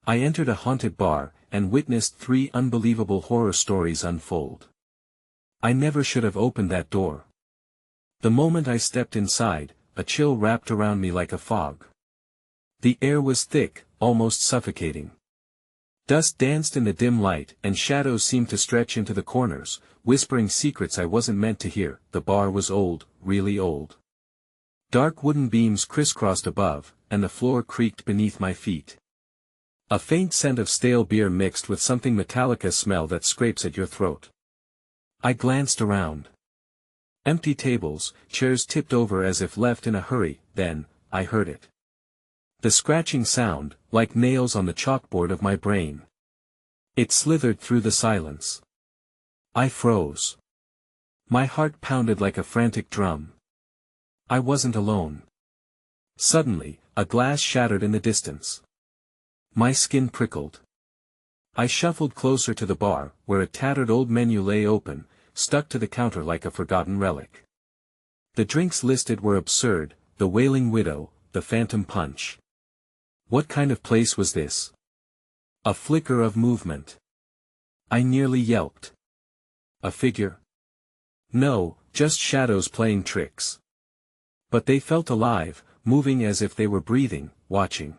I entered a haunted bar, and witnessed 3 unbelievable horror stories unfold. I never should have opened that door. The moment I stepped inside, a chill wrapped around me like a fog. The air was thick, almost suffocating. Dust danced in the dim light, and shadows seemed to stretch into the corners, whispering secrets I wasn't meant to hear. The bar was old, really old. Dark wooden beams crisscrossed above, and the floor creaked beneath my feet. A faint scent of stale beer mixed with something metallic, a smell that scrapes at your throat. I glanced around. Empty tables, chairs tipped over as if left in a hurry. Then, I heard it. The scratching sound, like nails on the chalkboard of my brain. It slithered through the silence. I froze. My heart pounded like a frantic drum. I wasn't alone. Suddenly, a glass shattered in the distance. My skin prickled. I shuffled closer to the bar, where a tattered old menu lay open, stuck to the counter like a forgotten relic. The drinks listed were absurd: the Wailing Widow, the Phantom Punch. What kind of place was this? A flicker of movement. I nearly yelped. A figure? No, just shadows playing tricks. But they felt alive, moving as if they were breathing, watching.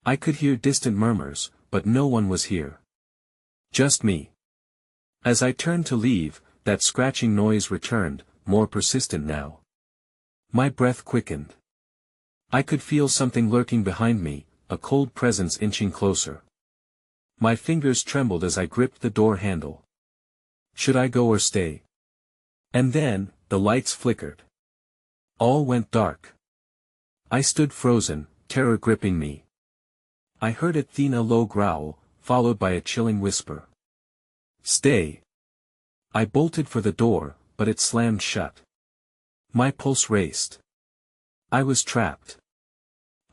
I could hear distant murmurs, but no one was here. Just me. As I turned to leave, that scratching noise returned, more persistent now. My breath quickened. I could feel something lurking behind me, a cold presence inching closer. My fingers trembled as I gripped the door handle. Should I go or stay? And then, the lights flickered. All went dark. I stood frozen, terror gripping me. I heard Athena low growl, followed by a chilling whisper. Stay. I bolted for the door, but it slammed shut. My pulse raced. I was trapped.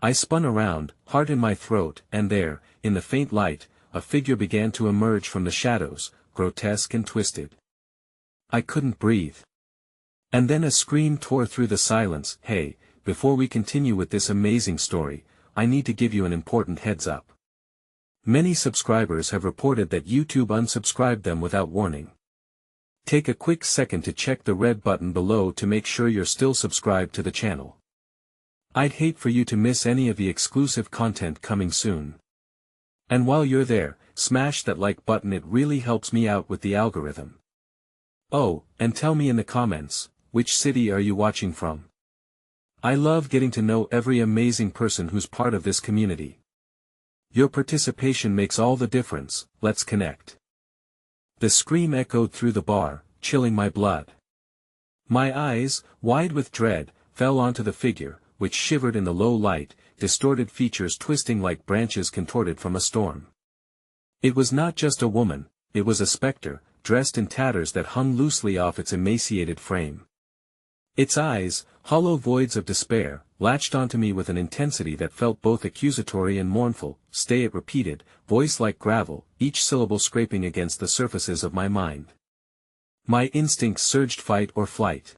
I spun around, heart in my throat, and there, in the faint light, a figure began to emerge from the shadows, grotesque and twisted. I couldn't breathe. And then a scream tore through the silence. Hey, before we continue with this amazing story, I need to give you an important heads up. Many subscribers have reported that YouTube unsubscribed them without warning. Take a quick second to check the red button below to make sure you're still subscribed to the channel. I'd hate for you to miss any of the exclusive content coming soon. And while you're there, smash that like button, it really helps me out with the algorithm. Oh, and tell me in the comments, which city are you watching from? I love getting to know every amazing person who's part of this community. Your participation makes all the difference. Let's connect. The scream echoed through the bar, chilling my blood. My eyes, wide with dread, fell onto the figure, which shivered in the low light, distorted features twisting like branches contorted from a storm. It was not just a woman, it was a specter, dressed in tatters that hung loosely off its emaciated frame. Its eyes, hollow voids of despair, latched onto me with an intensity that felt both accusatory and mournful. Stay, it repeated, voice like gravel, each syllable scraping against the surfaces of my mind. My instincts surged fight or flight.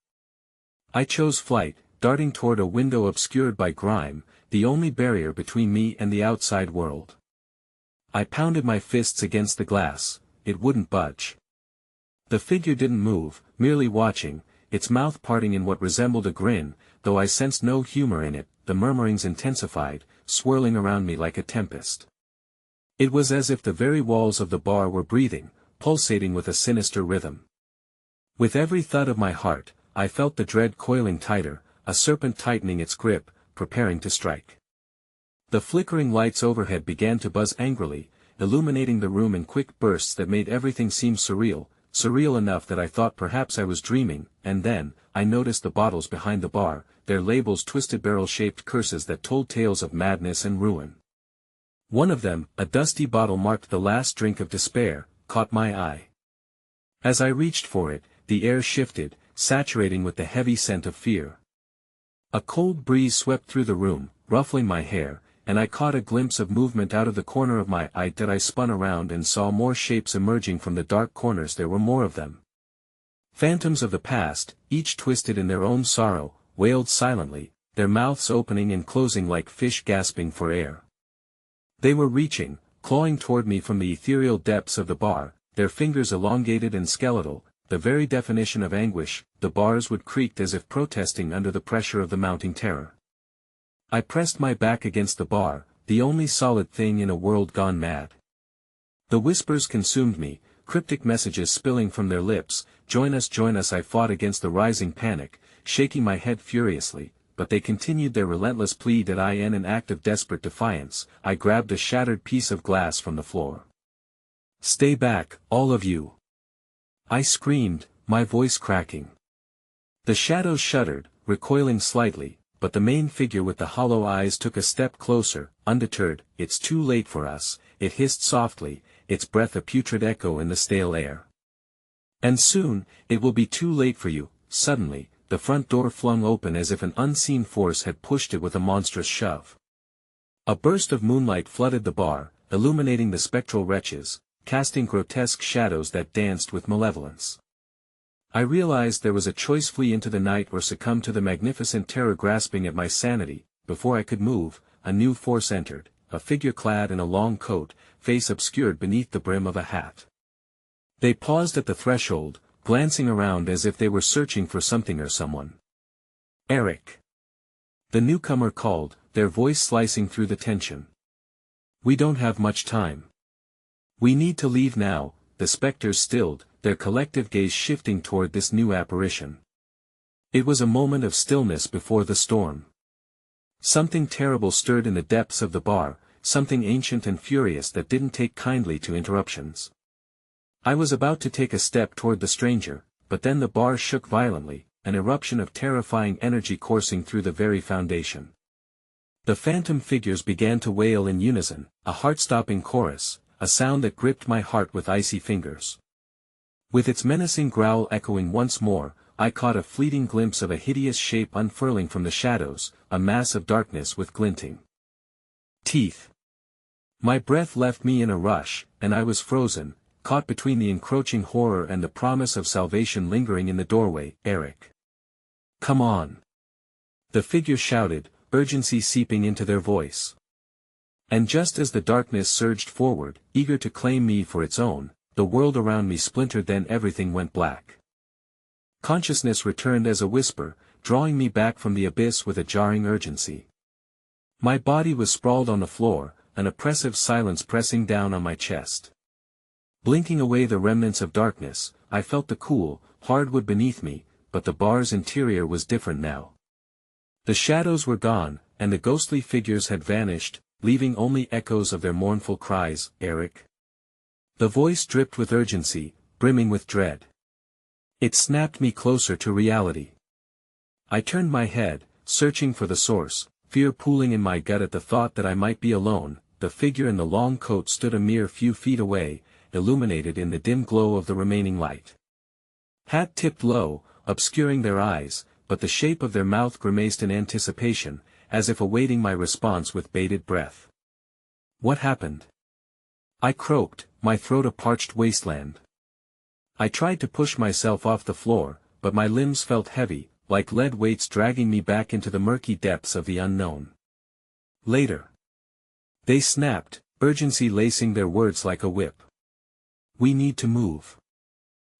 I chose flight, darting toward a window obscured by grime, the only barrier between me and the outside world. I pounded my fists against the glass. It wouldn't budge. The figure didn't move, merely watching, its mouth parting in what resembled a grin, though I sensed no humor in it. The murmurings intensified, swirling around me like a tempest. It was as if the very walls of the bar were breathing, pulsating with a sinister rhythm. With every thud of my heart, I felt the dread coiling tighter, a serpent tightening its grip, preparing to strike. The flickering lights overhead began to buzz angrily, illuminating the room in quick bursts that made everything seem surreal enough that I thought perhaps I was dreaming. And then, I noticed the bottles behind the bar, their labels twisted barrel-shaped curses that told tales of madness and ruin. One of them, a dusty bottle marked the last drink of despair, caught my eye. As I reached for it, the air shifted, saturating with the heavy scent of fear. A cold breeze swept through the room, ruffling my hair, and I caught a glimpse of movement out of the corner of my eye. That I spun around and saw more shapes emerging from the dark corners. There were more of them. Phantoms of the past, each twisted in their own sorrow, wailed silently, their mouths opening and closing like fish gasping for air. They were reaching, clawing toward me from the ethereal depths of the bar, their fingers elongated and skeletal, the very definition of anguish. The bars would creak as if protesting under the pressure of the mounting terror. I pressed my back against the bar, the only solid thing in a world gone mad. The whispers consumed me, cryptic messages spilling from their lips. Join us, join us. I fought against the rising panic, shaking my head furiously, but they continued their relentless plea. In an act of desperate defiance, I grabbed a shattered piece of glass from the floor. "Stay back, all of you!" I screamed, my voice cracking. The shadows shuddered, recoiling slightly, but the main figure with the hollow eyes took a step closer, undeterred. "It's too late for us," it hissed softly, its breath a putrid echo in the stale air. "And soon, it will be too late for you." Suddenly, the front door flung open as if an unseen force had pushed it with a monstrous shove. A burst of moonlight flooded the bar, illuminating the spectral wretches, casting grotesque shadows that danced with malevolence. I realized there was a choice: flee into the night or succumb to the magnificent terror grasping at my sanity. Before I could move, a new force entered, a figure clad in a long coat, face obscured beneath the brim of a hat. They paused at the threshold, glancing around as if they were searching for something or someone. "Eric!" the newcomer called, their voice slicing through the tension. "We don't have much time. We need to leave now." The specters stilled, their collective gaze shifting toward this new apparition. It was a moment of stillness before the storm. Something terrible stirred in the depths of the bar, something ancient and furious that didn't take kindly to interruptions. I was about to take a step toward the stranger, but then the bar shook violently, an eruption of terrifying energy coursing through the very foundation. The phantom figures began to wail in unison, a heart-stopping chorus, a sound that gripped my heart with icy fingers. With its menacing growl echoing once more, I caught a fleeting glimpse of a hideous shape unfurling from the shadows, a mass of darkness with glinting teeth. My breath left me in a rush, and I was frozen, caught between the encroaching horror and the promise of salvation lingering in the doorway. "Eric! Come on!" the figure shouted, urgency seeping into their voice. And just as the darkness surged forward, eager to claim me for its own, the world around me splintered. Then everything went black. Consciousness returned as a whisper, drawing me back from the abyss with a jarring urgency. My body was sprawled on the floor, an oppressive silence pressing down on my chest. Blinking away the remnants of darkness, I felt the cool, hardwood beneath me, but the bar's interior was different now. The shadows were gone, and the ghostly figures had vanished, leaving only echoes of their mournful cries. "Eric!" The voice dripped with urgency, brimming with dread. It snapped me closer to reality. I turned my head, searching for the source, fear pooling in my gut at the thought that I might be alone. The figure in the long coat stood a mere few feet away, illuminated in the dim glow of the remaining light. Hat tipped low, obscuring their eyes, but the shape of their mouth grimaced in anticipation, as if awaiting my response with bated breath. "What happened?" I croaked, my throat a parched wasteland. I tried to push myself off the floor, but my limbs felt heavy, like lead weights dragging me back into the murky depths of the unknown. "Later." They snapped, urgency lacing their words like a whip. "We need to move."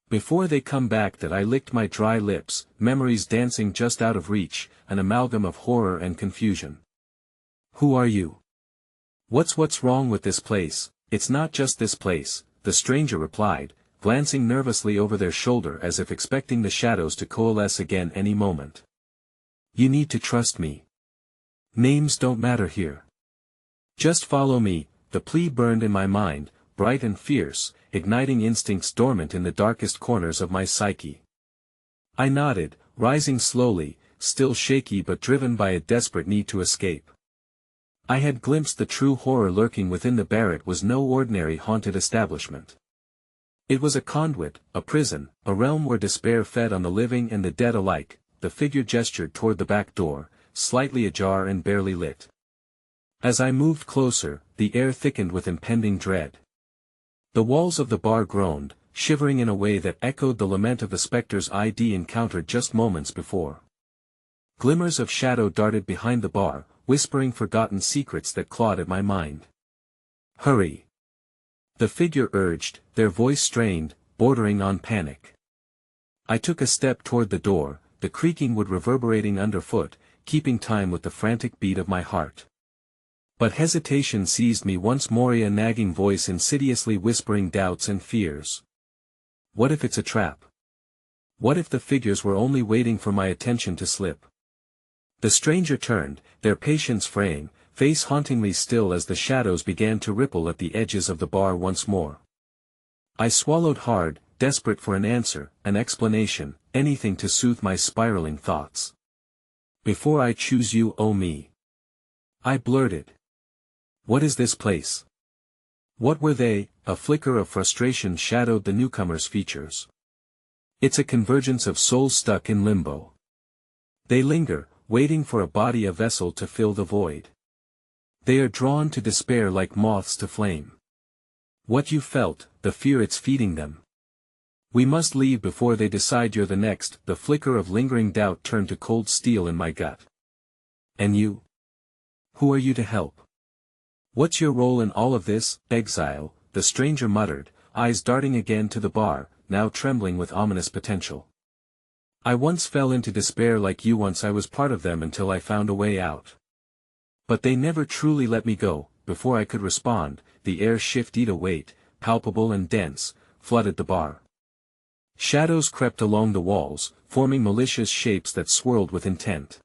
Before they come back, that I licked my dry lips, memories dancing just out of reach, an amalgam of horror and confusion. "Who are you? What's wrong with this place?" "It's not just this place," the stranger replied, glancing nervously over their shoulder as if expecting the shadows to coalesce again any moment. "You need to trust me. Names don't matter here. Just follow me." The plea burned in my mind, bright and fierce, igniting instincts dormant in the darkest corners of my psyche. I nodded, rising slowly, still shaky but driven by a desperate need to escape. I had glimpsed the true horror lurking within the Barrett was no ordinary haunted establishment. It was a conduit, a prison, a realm where despair fed on the living and the dead alike. The figure gestured toward the back door, slightly ajar and barely lit. As I moved closer, the air thickened with impending dread. The walls of the bar groaned, shivering in a way that echoed the lament of the specters I'd encountered just moments before. Glimmers of shadow darted behind the bar, whispering forgotten secrets that clawed at my mind. Hurry! The figure urged, their voice strained, bordering on panic. I took a step toward the door, the creaking wood reverberating underfoot, keeping time with the frantic beat of my heart. But hesitation seized me once more, a nagging voice insidiously whispering doubts and fears. What if it's a trap? What if the figures were only waiting for my attention to slip? The stranger turned, their patience fraying, face hauntingly still as the shadows began to ripple at the edges of the bar once more. I swallowed hard, desperate for an answer, an explanation, anything to soothe my spiraling thoughts. Before I choose you, oh me! I blurted. What is this place? What were they? A flicker of frustration shadowed the newcomer's features. It's a convergence of souls stuck in limbo. They linger, waiting for a body, a vessel to fill the void. They are drawn to despair like moths to flame. What you felt, the fear it's feeding them. We must leave before they decide you're the next. The flicker of lingering doubt turned to cold steel in my gut. And you? Who are you to help? What's your role in all of this? Exile, the stranger muttered, eyes darting again to the bar, now trembling with ominous potential. I once fell into despair like you, once I was part of them until I found a way out. But they never truly let me go. Before I could respond, the air shifted, a weight, palpable and dense, flooded the bar. Shadows crept along the walls, forming malicious shapes that swirled with intent.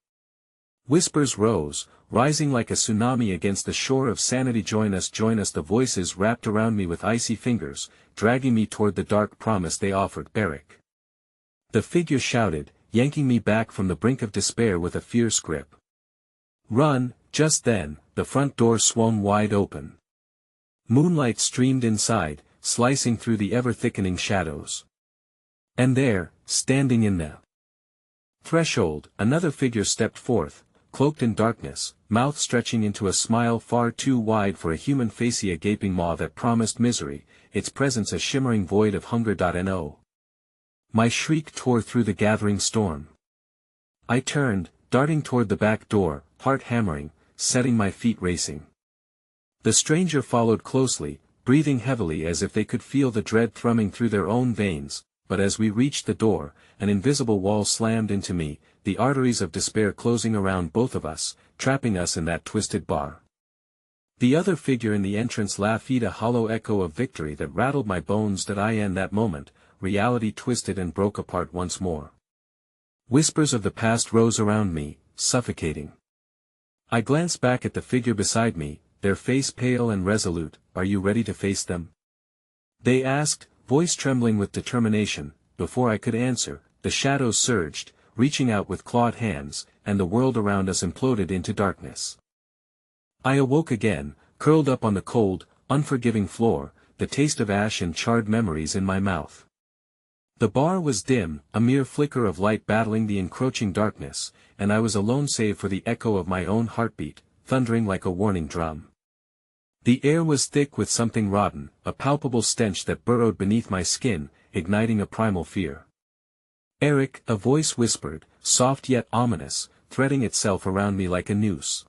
Whispers rose, rising like a tsunami against the shore of sanity. Join us, the voices wrapped around me with icy fingers, dragging me toward the dark promise they offered. Beric. The figure shouted, yanking me back from the brink of despair with a fierce grip. Run! Just then, the front door swung wide open. Moonlight streamed inside, slicing through the ever-thickening shadows. And there, standing in the threshold, another figure stepped forth, cloaked in darkness, mouth stretching into a smile far too wide for a human face, a gaping maw that promised misery, its presence a shimmering void of hunger. No. My shriek tore through the gathering storm. I turned, darting toward the back door, heart hammering, setting my feet racing. The stranger followed closely, breathing heavily as if they could feel the dread thrumming through their own veins, but as we reached the door, an invisible wall slammed into me, the arteries of despair closing around both of us, trapping us in that twisted bar. The other figure in the entrance laughed, a hollow echo of victory that rattled my bones. In that moment, reality twisted and broke apart once more. Whispers of the past rose around me, suffocating. I glanced back at the figure beside me, their face pale and resolute. Are you ready to face them? They asked, voice trembling with determination. Before I could answer, the shadows surged, reaching out with clawed hands, and the world around us imploded into darkness. I awoke again, curled up on the cold, unforgiving floor, the taste of ash and charred memories in my mouth. The bar was dim, a mere flicker of light battling the encroaching darkness, and I was alone save for the echo of my own heartbeat, thundering like a warning drum. The air was thick with something rotten, a palpable stench that burrowed beneath my skin, igniting a primal fear. Eric, a voice whispered, soft yet ominous, threading itself around me like a noose.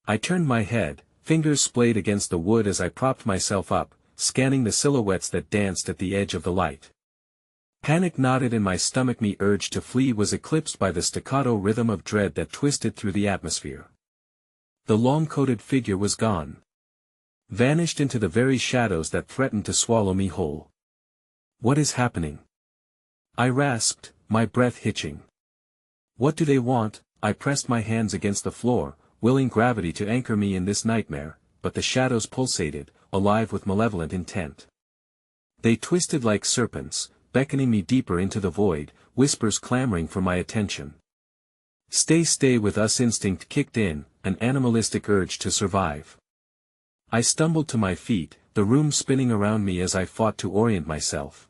I turned my head, fingers splayed against the wood as I propped myself up, scanning the silhouettes that danced at the edge of the light. Panic knotted in my stomach. My urge to flee was eclipsed by the staccato rhythm of dread that twisted through the atmosphere. The long-coated figure was gone. Vanished into the very shadows that threatened to swallow me whole. What is happening? I rasped, my breath hitching. What do they want? I pressed my hands against the floor, willing gravity to anchor me in this nightmare, but the shadows pulsated, alive with malevolent intent. They twisted like serpents, beckoning me deeper into the void, whispers clamoring for my attention. Stay with us. Instinct kicked in, an animalistic urge to survive. I stumbled to my feet, the room spinning around me as I fought to orient myself.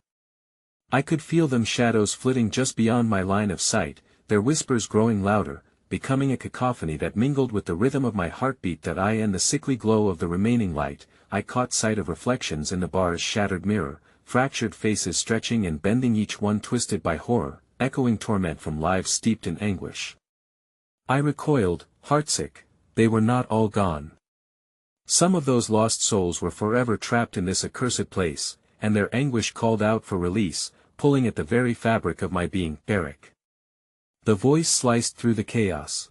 I could feel them, shadows flitting just beyond my line of sight, their whispers growing louder, becoming a cacophony that mingled with the rhythm of my heartbeat. And the sickly glow of the remaining light, I caught sight of reflections in the bar's shattered mirror, fractured faces stretching and bending, each one twisted by horror, echoing torment from lives steeped in anguish. I recoiled, heartsick. They were not all gone. Some of those lost souls were forever trapped in this accursed place, and their anguish called out for release, pulling at the very fabric of my being. Eric. The voice sliced through the chaos.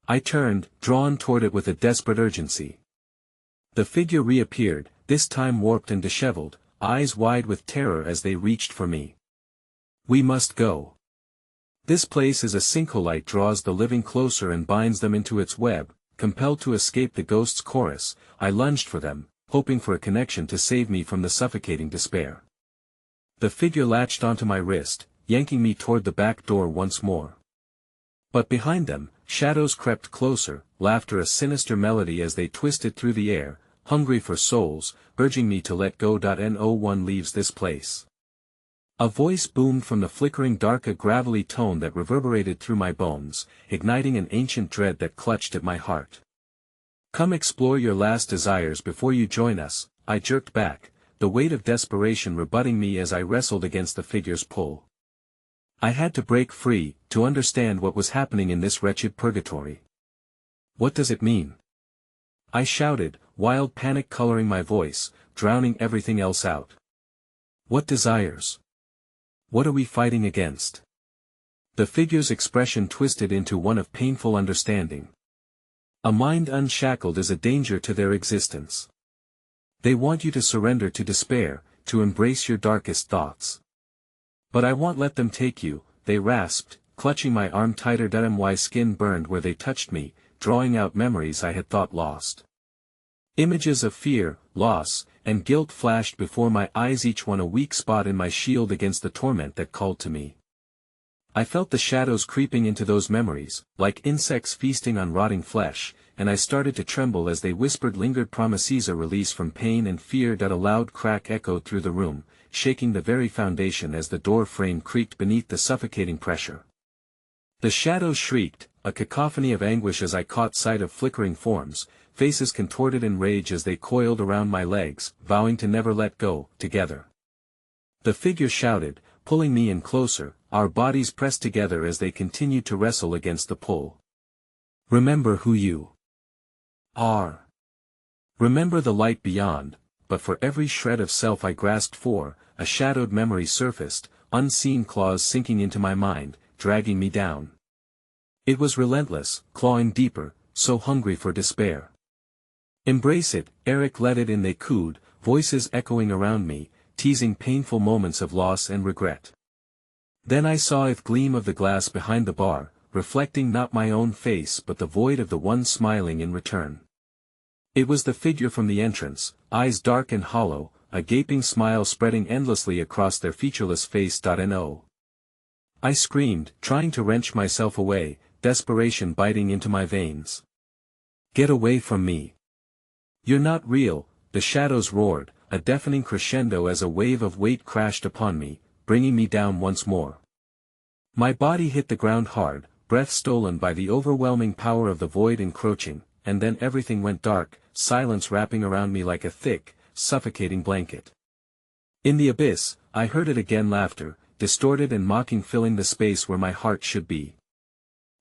I turned, drawn toward it with a desperate urgency. The figure reappeared, this time warped and disheveled, eyes wide with terror as they reached for me. We must go. This place is a sinkhole. Light draws the living closer and binds them into its web. Compelled to escape the ghost's chorus, I lunged for them, hoping for a connection to save me from the suffocating despair. The figure latched onto my wrist, yanking me toward the back door once more. But behind them, shadows crept closer, laughter a sinister melody as they twisted through the air, hungry for souls, urging me to let go. No one leaves this place. A voice boomed from the flickering dark, a gravelly tone that reverberated through my bones, igniting an ancient dread that clutched at my heart. Come explore your last desires before you join us. I jerked back, the weight of desperation rebutting me as I wrestled against the figure's pull. I had to break free, to understand what was happening in this wretched purgatory. What does it mean? I shouted, wild panic coloring my voice, drowning everything else out. What desires? What are we fighting against? The figure's expression twisted into one of painful understanding. A mind unshackled is a danger to their existence. They want you to surrender to despair, to embrace your darkest thoughts. But I won't let them take you, they rasped, clutching my arm tighter. My skin burned where they touched me, drawing out memories I had thought lost. Images of fear, loss, and guilt flashed before my eyes, each one a weak spot in my shield against the torment that called to me. I felt the shadows creeping into those memories, like insects feasting on rotting flesh, and I started to tremble as they whispered lingered promises, a release from pain and fear. A loud crack echoed through the room, shaking the very foundation as the door frame creaked beneath the suffocating pressure. The shadows shrieked, a cacophony of anguish as I caught sight of flickering forms, faces contorted in rage as they coiled around my legs, vowing to never let go. Together. The figure shouted, pulling me in closer, our bodies pressed together as they continued to wrestle against the pull. Remember who you are. Remember the light beyond. But for every shred of self I grasped for, a shadowed memory surfaced, unseen claws sinking into my mind, dragging me down. It was relentless, clawing deeper, so hungry for despair. Embrace it, Eric, let it in, they cooed, voices echoing around me, teasing painful moments of loss and regret. Then I saw it gleam of the glass behind the bar, reflecting not my own face but the void of the one smiling in return. It was the figure from the entrance, eyes dark and hollow, a gaping smile spreading endlessly across their featureless face. No. I screamed, trying to wrench myself away, desperation biting into my veins. Get away from me. You're not real, the shadows roared, a deafening crescendo as a wave of weight crashed upon me, bringing me down once more. My body hit the ground hard, breath stolen by the overwhelming power of the void encroaching, and then everything went dark, silence wrapping around me like a thick, suffocating blanket. In the abyss, I heard it again, laughter, distorted and mocking, filling the space where my heart should be.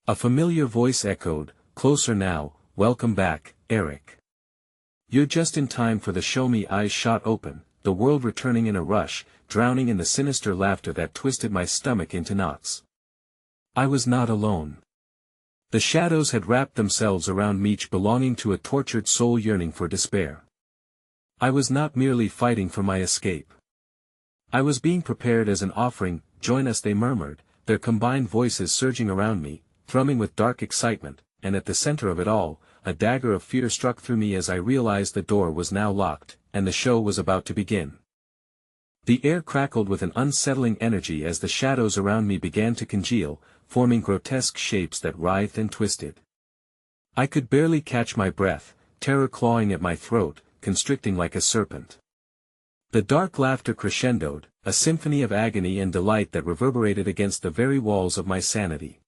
A familiar voice echoed, closer now, welcome back, Eric. You're just in time for the show. Me eyes shot open, the world returning in a rush, drowning in the sinister laughter that twisted my stomach into knots. I was not alone. The shadows had wrapped themselves around me, each belonging to a tortured soul yearning for despair. I was not merely fighting for my escape. I was being prepared as an offering. Join us, they murmured, their combined voices surging around me, thrumming with dark excitement, and at the center of it all, a dagger of fear struck through me as I realized the door was now locked, and the show was about to begin. The air crackled with an unsettling energy as the shadows around me began to congeal, forming grotesque shapes that writhed and twisted. I could barely catch my breath, terror clawing at my throat, constricting like a serpent. The dark laughter crescendoed, a symphony of agony and delight that reverberated against the very walls of my sanity.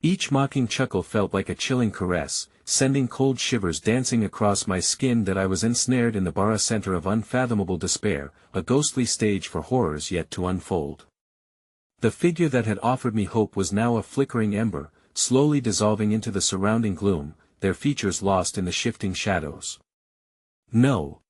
Each mocking chuckle felt like a chilling caress, sending cold shivers dancing across my skin. That I was ensnared in the bara center of unfathomable despair, a ghostly stage for horrors yet to unfold. The figure that had offered me hope was now a flickering ember, slowly dissolving into the surrounding gloom, their features lost in the shifting shadows. No.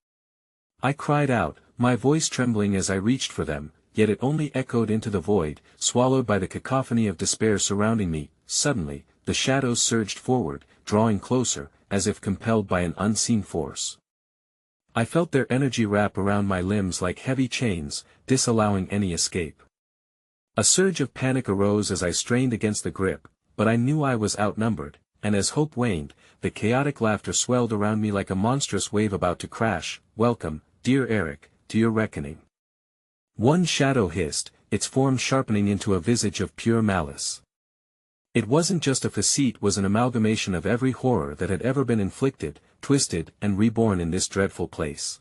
I cried out, my voice trembling as I reached for them, yet it only echoed into the void, swallowed by the cacophony of despair surrounding me. Suddenly, the shadows surged forward, drawing closer, as if compelled by an unseen force. I felt their energy wrap around my limbs like heavy chains, disallowing any escape. A surge of panic arose as I strained against the grip, but I knew I was outnumbered, and as hope waned, the chaotic laughter swelled around me like a monstrous wave about to crash. Welcome, dear Eric, to your reckoning. One shadow hissed, its form sharpening into a visage of pure malice. It wasn't just a facade, was an amalgamation of every horror that had ever been inflicted, twisted, and reborn in this dreadful place.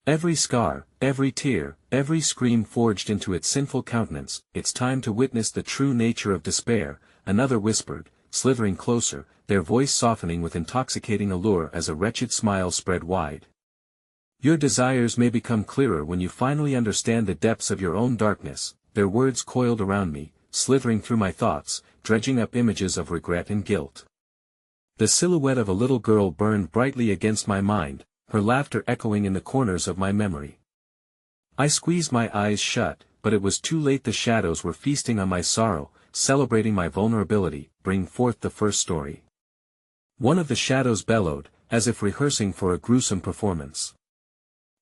Every scar, every tear, every scream forged into its sinful countenance. It's time to witness the true nature of despair, another whispered, slithering closer, their voice softening with intoxicating allure as a wretched smile spread wide. Your desires may become clearer when you finally understand the depths of your own darkness. Their words coiled around me, slithering through my thoughts, dredging up images of regret and guilt. The silhouette of a little girl burned brightly against my mind, her laughter echoing in the corners of my memory. I squeezed my eyes shut, but it was too late. The shadows were feasting on my sorrow, celebrating my vulnerability. Bring forth the first story. One of the shadows bellowed, as if rehearsing for a gruesome performance.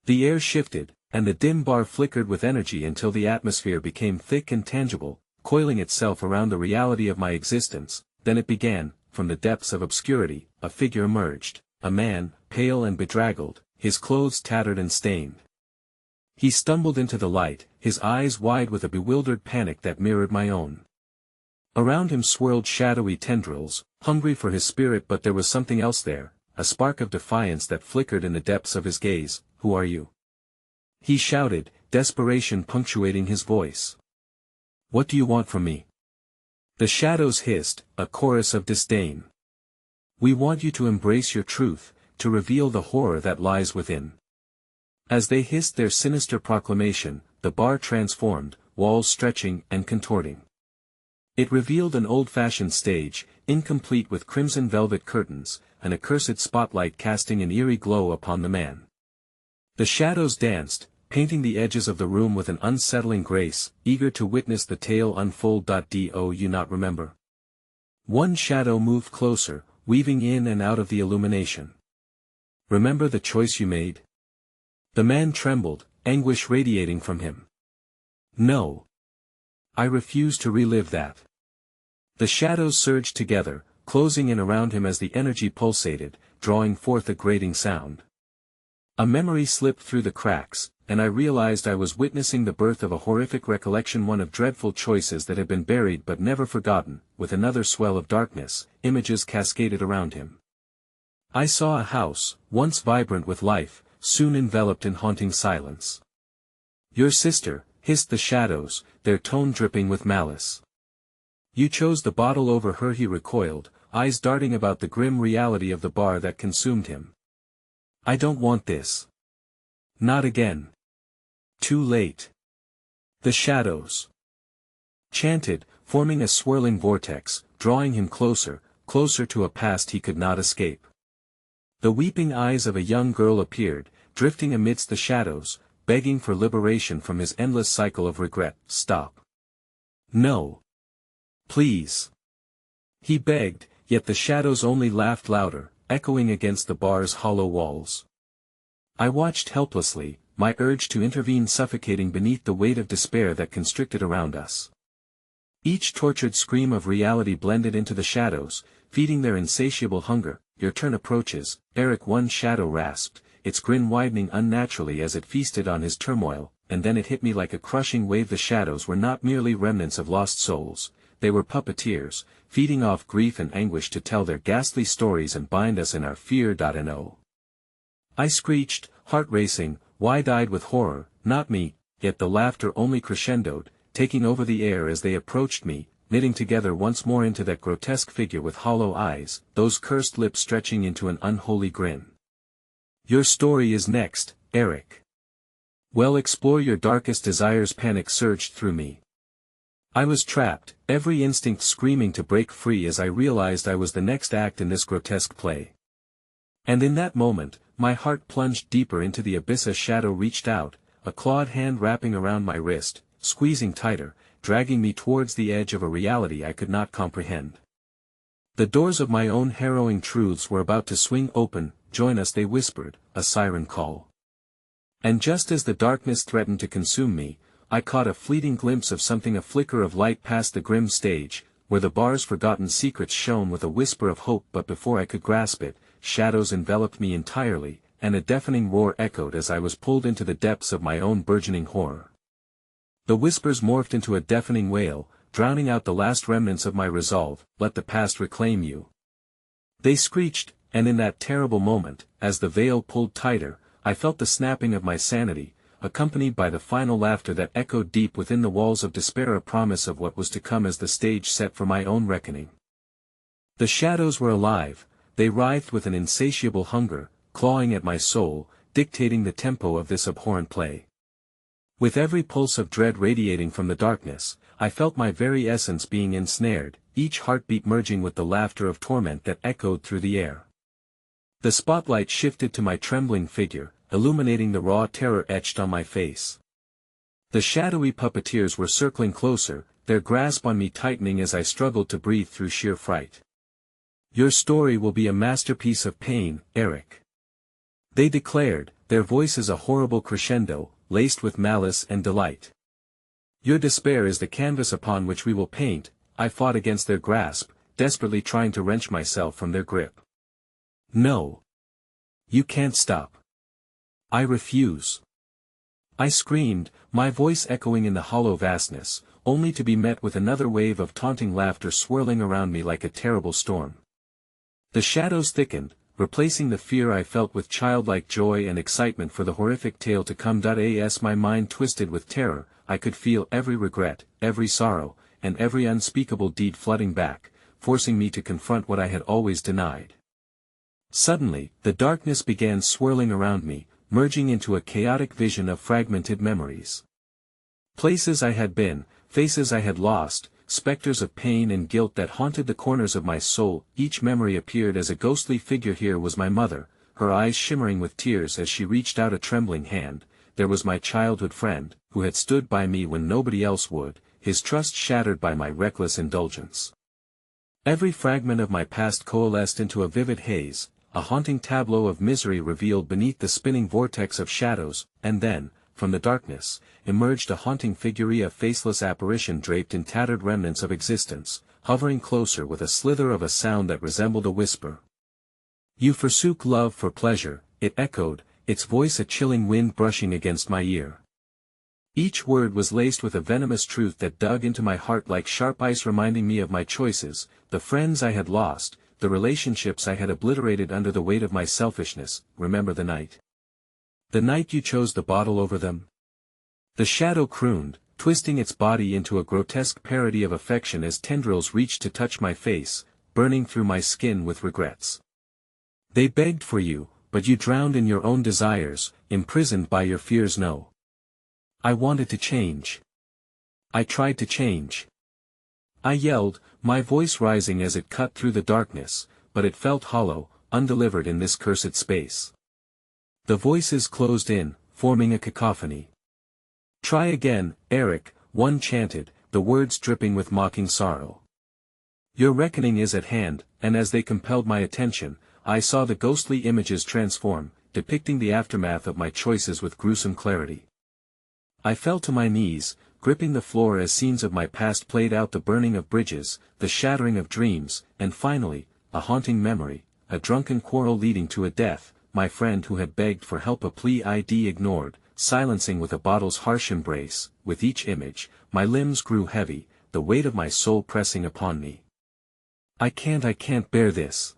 The air shifted, and the dim bar flickered with energy until the atmosphere became thick and tangible, coiling itself around the reality of my existence. Then it began. From the depths of obscurity, a figure emerged, a man, pale and bedraggled, his clothes tattered and stained. He stumbled into the light, his eyes wide with a bewildered panic that mirrored my own. Around him swirled shadowy tendrils, hungry for his spirit, but there was something else there, a spark of defiance that flickered in the depths of his gaze. Who are you? He shouted, desperation punctuating his voice. What do you want from me? The shadows hissed, a chorus of disdain. We want you to embrace your truth, to reveal the horror that lies within. As they hissed their sinister proclamation, the bar transformed, walls stretching and contorting. It revealed an old-fashioned stage, incomplete with crimson velvet curtains, an accursed spotlight casting an eerie glow upon the man. The shadows danced, painting the edges of the room with an unsettling grace, eager to witness the tale unfold. Do you not remember? One shadow moved closer, weaving in and out of the illumination. Remember the choice you made? The man trembled, anguish radiating from him. No. I refuse to relive that. The shadows surged together, closing in around him as the energy pulsated, drawing forth a grating sound. A memory slipped through the cracks, and I realized I was witnessing the birth of a horrific recollection, one of dreadful choices that had been buried but never forgotten. With another swell of darkness, images cascaded around him. I saw a house, once vibrant with life, soon enveloped in haunting silence. Your sister, hissed the shadows, their tone dripping with malice. You chose the bottle over her. He recoiled, eyes darting about the grim reality of the bar that consumed him. I don't want this. Not again. Too late. The shadows chanted, forming a swirling vortex, drawing him closer, closer to a past he could not escape. The weeping eyes of a young girl appeared, drifting amidst the shadows, begging for liberation from his endless cycle of regret. Stop. No. Please. He begged, yet the shadows only laughed louder, echoing against the bar's hollow walls. I watched helplessly, my urge to intervene suffocating beneath the weight of despair that constricted around us. Each tortured scream of reality blended into the shadows, feeding their insatiable hunger. Your turn approaches, Eric. One shadow rasped, its grin widening unnaturally as it feasted on his turmoil, and then it hit me like a crushing wave. The shadows were not merely remnants of lost souls, they were puppeteers, feeding off grief and anguish to tell their ghastly stories and bind us in our fear. No. I screeched, heart racing, wide-eyed with horror. Not me. Yet the laughter only crescendoed, taking over the air as they approached me, knitting together once more into that grotesque figure with hollow eyes, those cursed lips stretching into an unholy grin. Your story is next, Eric. Well, explore your darkest desires. Panic surged through me. I was trapped, every instinct screaming to break free as I realized I was the next act in this grotesque play. And in that moment, my heart plunged deeper into the abyss. A shadow reached out, a clawed hand wrapping around my wrist, squeezing tighter, dragging me towards the edge of a reality I could not comprehend. The doors of my own harrowing truths were about to swing open. "Join us," they whispered, a siren call. And just as the darkness threatened to consume me, I caught a fleeting glimpse of something, a flicker of light past the grim stage, where the bar's forgotten secrets shone with a whisper of hope. But before I could grasp it, shadows enveloped me entirely, and a deafening roar echoed as I was pulled into the depths of my own burgeoning horror. The whispers morphed into a deafening wail, drowning out the last remnants of my resolve. "Let the past reclaim you," they screeched, and in that terrible moment, as the veil pulled tighter, I felt the snapping of my sanity, accompanied by the final laughter that echoed deep within the walls of despair, a promise of what was to come as the stage set for my own reckoning. The shadows were alive, they writhed with an insatiable hunger, clawing at my soul, dictating the tempo of this abhorrent play. With every pulse of dread radiating from the darkness, I felt my very essence being ensnared, each heartbeat merging with the laughter of torment that echoed through the air. The spotlight shifted to my trembling figure, illuminating the raw terror etched on my face. The shadowy puppeteers were circling closer, their grasp on me tightening as I struggled to breathe through sheer fright. "Your story will be a masterpiece of pain, Eric," they declared, their voices a horrible crescendo, laced with malice and delight. "Your despair is the canvas upon which we will paint." I fought against their grasp, desperately trying to wrench myself from their grip. "No. You can't stop. I refuse," I screamed, my voice echoing in the hollow vastness, only to be met with another wave of taunting laughter swirling around me like a terrible storm. The shadows thickened, replacing the fear I felt with childlike joy and excitement for the horrific tale to come. As my mind twisted with terror, I could feel every regret, every sorrow, and every unspeakable deed flooding back, forcing me to confront what I had always denied. Suddenly, the darkness began swirling around me, merging into a chaotic vision of fragmented memories. Places I had been, faces I had lost, specters of pain and guilt that haunted the corners of my soul. Each memory appeared as a ghostly figure. Here was my mother, her eyes shimmering with tears as she reached out a trembling hand. There was my childhood friend, who had stood by me when nobody else would, his trust shattered by my reckless indulgence. Every fragment of my past coalesced into a vivid haze, a haunting tableau of misery revealed beneath the spinning vortex of shadows. And then, from the darkness, emerged a haunting figure, a faceless apparition draped in tattered remnants of existence, hovering closer with a slither of a sound that resembled a whisper. "You forsook love for pleasure," it echoed, its voice a chilling wind brushing against my ear. Each word was laced with a venomous truth that dug into my heart like sharp ice, reminding me of my choices, the friends I had lost, the relationships I had obliterated under the weight of my selfishness. "Remember the night? The night you chose the bottle over them?" The shadow crooned, twisting its body into a grotesque parody of affection as tendrils reached to touch my face, burning through my skin with regrets. "They begged for you, but you drowned in your own desires, imprisoned by your fears." "No. I wanted to change. I tried to change," I yelled, my voice rising as it cut through the darkness, but it felt hollow, undelivered in this cursed space. The voices closed in, forming a cacophony. "Try again, Eric," one chanted, the words dripping with mocking sorrow. "Your reckoning is at hand," and as they compelled my attention, I saw the ghostly images transform, depicting the aftermath of my choices with gruesome clarity. I fell to my knees, gripping the floor as scenes of my past played out, the burning of bridges, the shattering of dreams, and finally, a haunting memory, a drunken quarrel leading to a death, my friend who had begged for help, a plea I'd ignored, silencing with a bottle's harsh embrace. With each image, my limbs grew heavy, the weight of my soul pressing upon me. I can't bear this,"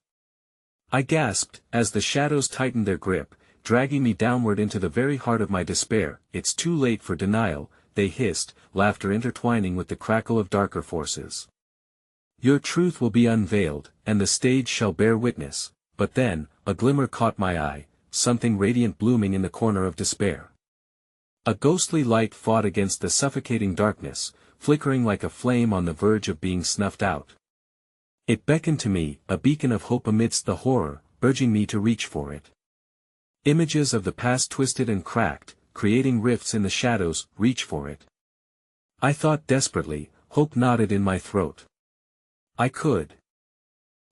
I gasped, as the shadows tightened their grip, dragging me downward into the very heart of my despair. "It's too late for denial," they hissed, laughter intertwining with the crackle of darker forces. "Your truth will be unveiled, and the stage shall bear witness." But then, a glimmer caught my eye, something radiant blooming in the corner of despair. A ghostly light fought against the suffocating darkness, flickering like a flame on the verge of being snuffed out. It beckoned to me, a beacon of hope amidst the horror, urging me to reach for it. Images of the past twisted and cracked, creating rifts in the shadows. Reach for it. I thought desperately, hope knotted in my throat. I could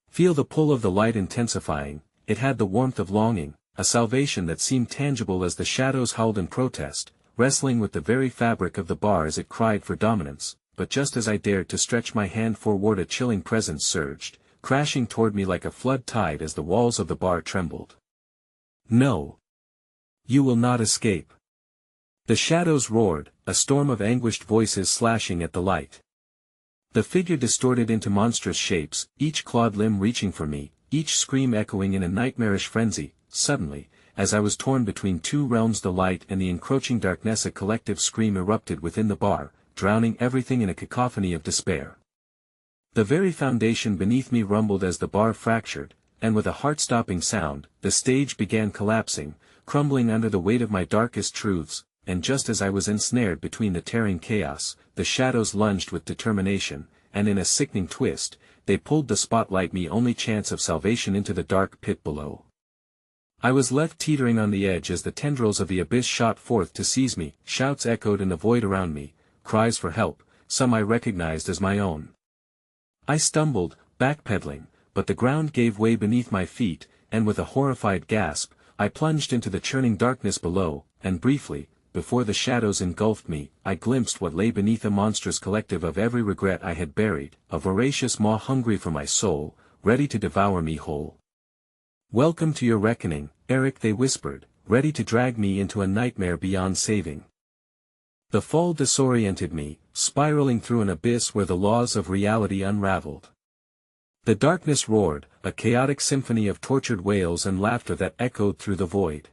feel the pull of the light intensifying. It had the warmth of longing, a salvation that seemed tangible as the shadows howled in protest, wrestling with the very fabric of the bar as it cried for dominance. But just as I dared to stretch my hand forward, a chilling presence surged, crashing toward me like a flood tide as the walls of the bar trembled. No. You will not escape. The shadows roared, a storm of anguished voices slashing at the light. The figure distorted into monstrous shapes, each clawed limb reaching for me, each scream echoing in a nightmarish frenzy. Suddenly, as I was torn between two realms, the light and the encroaching darkness, a collective scream erupted within the bar, drowning everything in a cacophony of despair. The very foundation beneath me rumbled as the bar fractured, and with a heart-stopping sound, the stage began collapsing, crumbling under the weight of my darkest truths. And just as I was ensnared between the tearing chaos, the shadows lunged with determination, and in a sickening twist, they pulled the spotlight, me only chance of salvation, into the dark pit below. I was left teetering on the edge as the tendrils of the abyss shot forth to seize me. Shouts echoed in the void around me, cries for help, some I recognized as my own. I stumbled, backpedaling, but the ground gave way beneath my feet, and with a horrified gasp, I plunged into the churning darkness below, and briefly, before the shadows engulfed me, I glimpsed what lay beneath, a monstrous collective of every regret I had buried, a voracious maw hungry for my soul, ready to devour me whole. Welcome to your reckoning, Eric, they whispered, ready to drag me into a nightmare beyond saving. The fall disoriented me, spiraling through an abyss where the laws of reality unraveled. The darkness roared, a chaotic symphony of tortured wails and laughter that echoed through the void.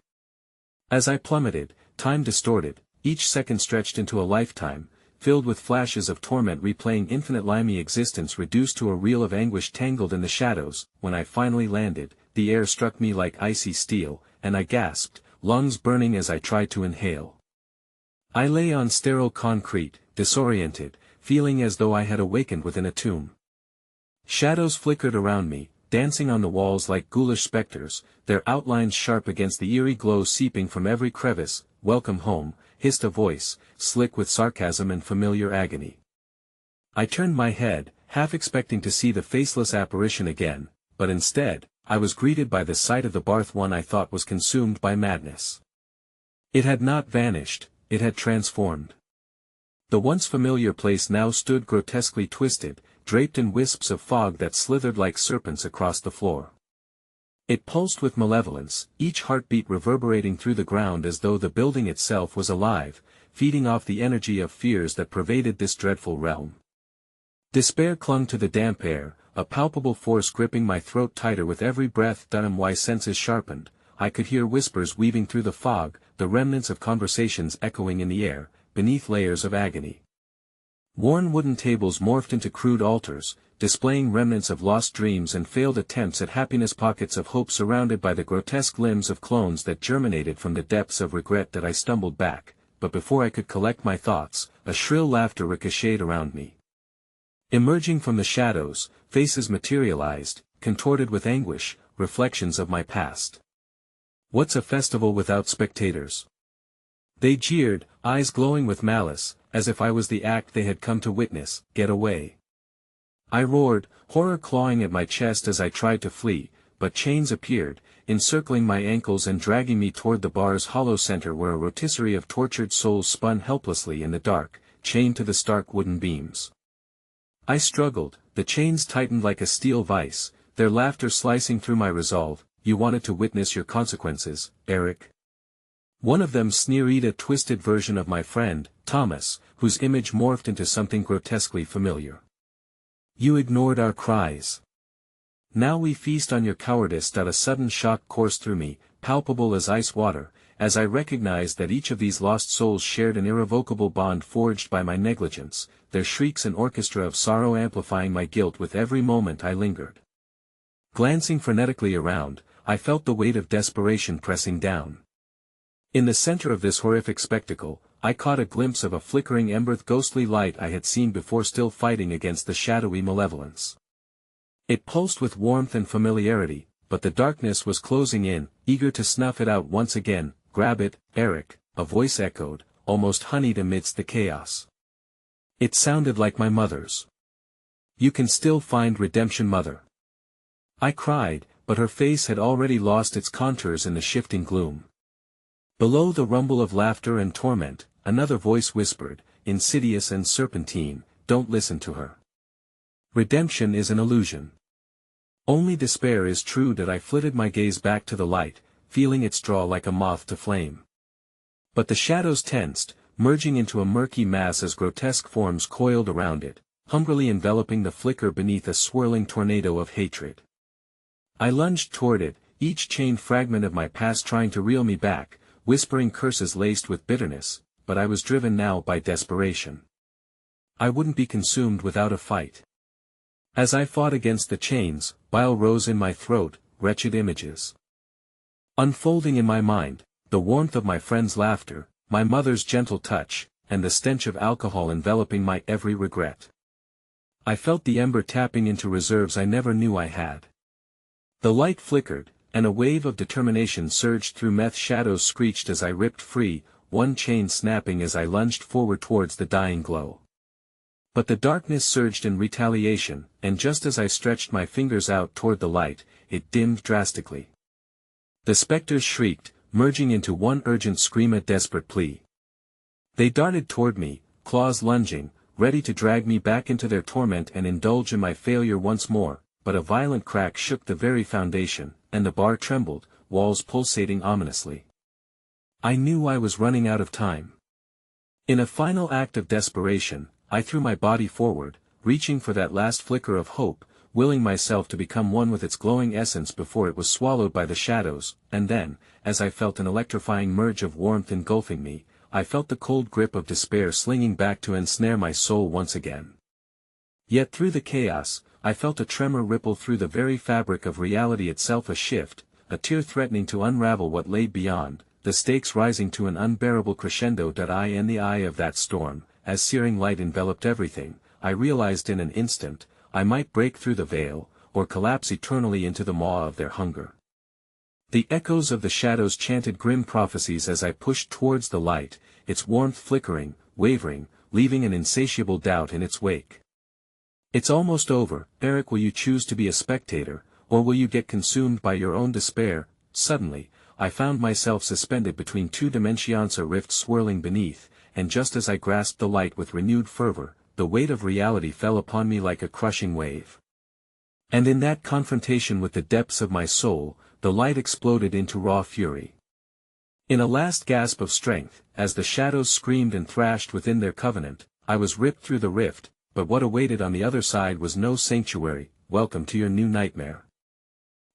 As I plummeted, time distorted, each second stretched into a lifetime, filled with flashes of torment replaying infinite limey existence reduced to a reel of anguish tangled in the shadows. When I finally landed, the air struck me like icy steel, and I gasped, lungs burning as I tried to inhale. I lay on sterile concrete, disoriented, feeling as though I had awakened within a tomb. Shadows flickered around me, dancing on the walls like ghoulish specters, their outlines sharp against the eerie glow seeping from every crevice. Welcome home, hissed a voice, slick with sarcasm and familiar agony. I turned my head, half expecting to see the faceless apparition again, but instead, I was greeted by the sight of the Barth, one I thought was consumed by madness. It had not vanished, it had transformed. The once familiar place now stood grotesquely twisted, draped in wisps of fog that slithered like serpents across the floor. It pulsed with malevolence, each heartbeat reverberating through the ground as though the building itself was alive, feeding off the energy of fears that pervaded this dreadful realm. Despair clung to the damp air, a palpable force gripping my throat tighter with every breath. My senses sharpened, I could hear whispers weaving through the fog, the remnants of conversations echoing in the air, beneath layers of agony. Worn wooden tables morphed into crude altars, displaying remnants of lost dreams and failed attempts at happiness, pockets of hope surrounded by the grotesque limbs of clones that germinated from the depths of regret that I stumbled back, but before I could collect my thoughts, a shrill laughter ricocheted around me. Emerging from the shadows, faces materialized, contorted with anguish, reflections of my past. What's a festival without spectators? They jeered, eyes glowing with malice, as if I was the act they had come to witness. Get away. I roared, horror clawing at my chest as I tried to flee, but chains appeared, encircling my ankles and dragging me toward the bar's hollow center, where a rotisserie of tortured souls spun helplessly in the dark, chained to the stark wooden beams. I struggled, the chains tightened like a steel vice, their laughter slicing through my resolve. You wanted to witness your consequences, Eric. One of them sneered, a twisted version of my friend, Thomas, whose image morphed into something grotesquely familiar. You ignored our cries. Now we feast on your cowardice. A sudden shock coursed through me, palpable as ice water, as I recognized that each of these lost souls shared an irrevocable bond forged by my negligence, their shrieks an orchestra of sorrow amplifying my guilt with every moment I lingered. Glancing frenetically around, I felt the weight of desperation pressing down. In the center of this horrific spectacle, I caught a glimpse of a flickering ember, ghostly light I had seen before, still fighting against the shadowy malevolence. It pulsed with warmth and familiarity, but the darkness was closing in, eager to snuff it out once again. "Grab it, Eric," a voice echoed, almost honeyed amidst the chaos. It sounded like my mother's. "You can still find redemption, mother," I cried, but her face had already lost its contours in the shifting gloom. Below the rumble of laughter and torment, another voice whispered, insidious and serpentine, "Don't listen to her. Redemption is an illusion. Only despair is true." That I flitted my gaze back to the light, feeling its draw like a moth to flame. But the shadows tensed, merging into a murky mass as grotesque forms coiled around it, hungrily enveloping the flicker beneath a swirling tornado of hatred. I lunged toward it, each chained fragment of my past trying to reel me back, whispering curses laced with bitterness, but I was driven now by desperation. I wouldn't be consumed without a fight. As I fought against the chains, bile rose in my throat, wretched images unfolding in my mind, the warmth of my friend's laughter, my mother's gentle touch, and the stench of alcohol enveloping my every regret. I felt the ember tapping into reserves I never knew I had. The light flickered, and a wave of determination surged through Meth. Shadows screeched as I ripped free, one chain snapping as I lunged forward towards the dying glow. But the darkness surged in retaliation, and just as I stretched my fingers out toward the light, it dimmed drastically. The specters shrieked, merging into one urgent scream, a desperate plea. They darted toward me, claws lunging, ready to drag me back into their torment and indulge in my failure once more, but a violent crack shook the very foundation, and the bar trembled, walls pulsating ominously. I knew I was running out of time. In a final act of desperation, I threw my body forward, reaching for that last flicker of hope, willing myself to become one with its glowing essence before it was swallowed by the shadows, and then, as I felt an electrifying merge of warmth engulfing me, I felt the cold grip of despair slinging back to ensnare my soul once again. Yet through the chaos, I felt a tremor ripple through the very fabric of reality itself, a shift, a tear threatening to unravel what lay beyond, the stakes rising to an unbearable crescendo. In the eye of that storm, as searing light enveloped everything, I realized in an instant, I might break through the veil, or collapse eternally into the maw of their hunger. The echoes of the shadows chanted grim prophecies as I pushed towards the light, its warmth flickering, wavering, leaving an insatiable doubt in its wake. "It's almost over, Eric. Will you choose to be a spectator, or will you get consumed by your own despair?" Suddenly, I found myself suspended between two dimensions, a rift swirling beneath, and just as I grasped the light with renewed fervor, the weight of reality fell upon me like a crushing wave. And in that confrontation with the depths of my soul, the light exploded into raw fury. In a last gasp of strength, as the shadows screamed and thrashed within their covenant, I was ripped through the rift, but what awaited on the other side was no sanctuary. "Welcome to your new nightmare."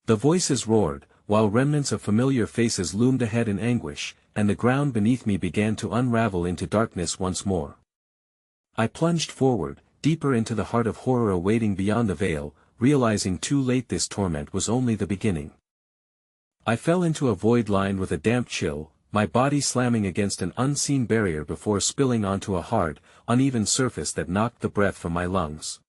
The voices roared, while remnants of familiar faces loomed ahead in anguish, and the ground beneath me began to unravel into darkness once more. I plunged forward, deeper into the heart of horror awaiting beyond the veil, realizing too late this torment was only the beginning. I fell into a void lined with a damp chill, my body slamming against an unseen barrier before spilling onto a hard, uneven surface that knocked the breath from my lungs.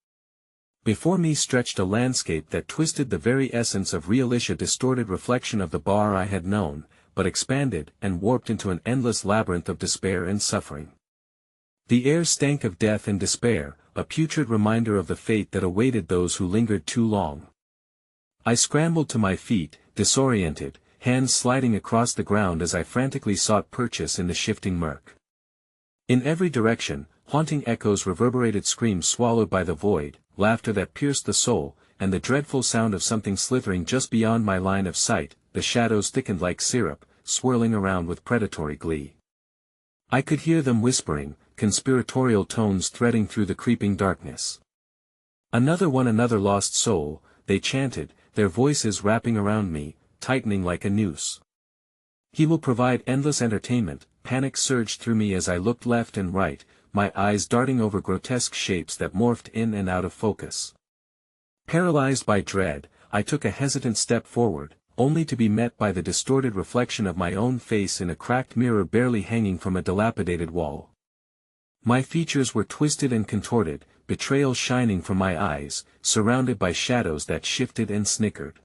Before me stretched a landscape that twisted the very essence of realism, a distorted reflection of the bar I had known, but expanded and warped into an endless labyrinth of despair and suffering. The air stank of death and despair, a putrid reminder of the fate that awaited those who lingered too long. I scrambled to my feet, disoriented, hands sliding across the ground as I frantically sought purchase in the shifting murk. In every direction, haunting echoes reverberated, screams swallowed by the void, laughter that pierced the soul, and the dreadful sound of something slithering just beyond my line of sight. The shadows thickened like syrup, swirling around with predatory glee. I could hear them whispering, conspiratorial tones threading through the creeping darkness. "Another one, another lost soul," they chanted, their voices wrapping around me, tightening like a noose. "He will provide endless entertainment." Panic surged through me as I looked left and right, my eyes darting over grotesque shapes that morphed in and out of focus. Paralyzed by dread, I took a hesitant step forward, only to be met by the distorted reflection of my own face in a cracked mirror barely hanging from a dilapidated wall. My features were twisted and contorted, betrayal shining from my eyes, surrounded by shadows that shifted and snickered.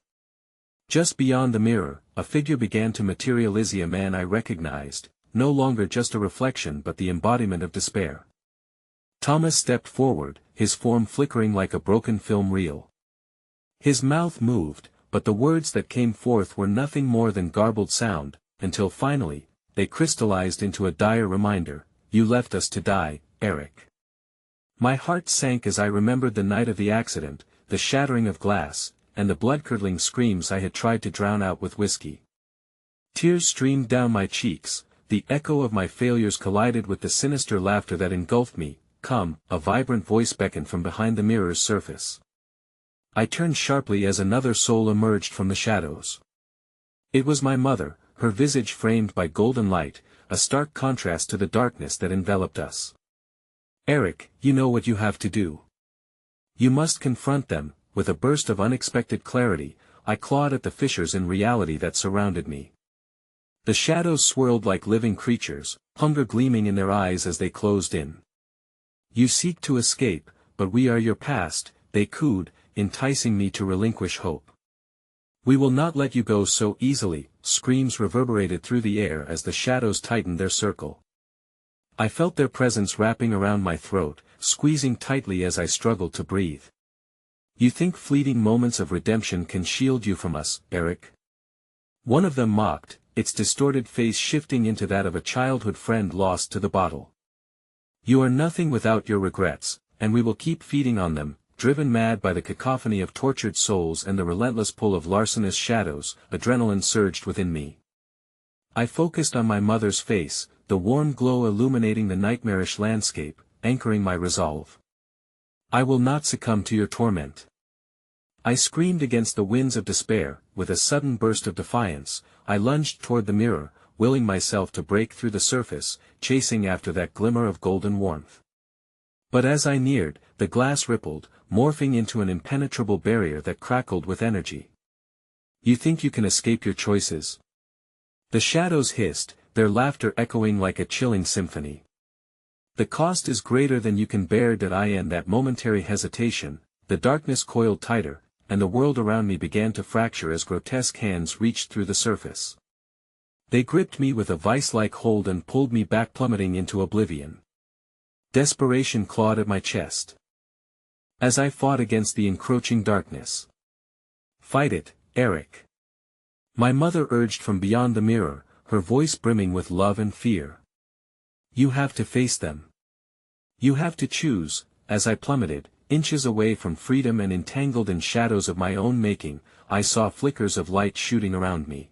Just beyond the mirror, a figure began to materialize, a man I recognized, no longer just a reflection but the embodiment of despair. Thomas stepped forward, his form flickering like a broken film reel. His mouth moved, but the words that came forth were nothing more than garbled sound, until finally, they crystallized into a dire reminder: "You left us to die, Eric." My heart sank as I remembered the night of the accident, the shattering of glass, and the blood-curdling screams I had tried to drown out with whiskey. Tears streamed down my cheeks, the echo of my failures collided with the sinister laughter that engulfed me. "Come," a vibrant voice beckoned from behind the mirror's surface. I turned sharply as another soul emerged from the shadows. It was my mother, her visage framed by golden light, a stark contrast to the darkness that enveloped us. "Eric, you know what you have to do. You must confront them." With a burst of unexpected clarity, I clawed at the fissures in reality that surrounded me. The shadows swirled like living creatures, hunger gleaming in their eyes as they closed in. "You seek to escape, but we are your past," they cooed, enticing me to relinquish hope. "We will not let you go so easily," screams reverberated through the air as the shadows tightened their circle. I felt their presence wrapping around my throat, squeezing tightly as I struggled to breathe. "You think fleeting moments of redemption can shield you from us, Eric?" One of them mocked, its distorted face shifting into that of a childhood friend lost to the bottle. "You are nothing without your regrets, and we will keep feeding on them." Driven mad by the cacophony of tortured souls and the relentless pull of larcenous shadows, adrenaline surged within me. I focused on my mother's face, the warm glow illuminating the nightmarish landscape, anchoring my resolve. "I will not succumb to your torment." I screamed against the winds of despair. With a sudden burst of defiance, I lunged toward the mirror, willing myself to break through the surface, chasing after that glimmer of golden warmth. But as I neared, the glass rippled, morphing into an impenetrable barrier that crackled with energy. "You think you can escape your choices?" The shadows hissed, their laughter echoing like a chilling symphony. "The cost is greater than you can bear." In that momentary hesitation, the darkness coiled tighter, and the world around me began to fracture as grotesque hands reached through the surface. They gripped me with a vice-like hold and pulled me back, plummeting into oblivion. Desperation clawed at my chest as I fought against the encroaching darkness. "Fight it, Eric," my mother urged from beyond the mirror, her voice brimming with love and fear. "You have to face them. You have to choose." As I plummeted, inches away from freedom and entangled in shadows of my own making, I saw flickers of light shooting around me.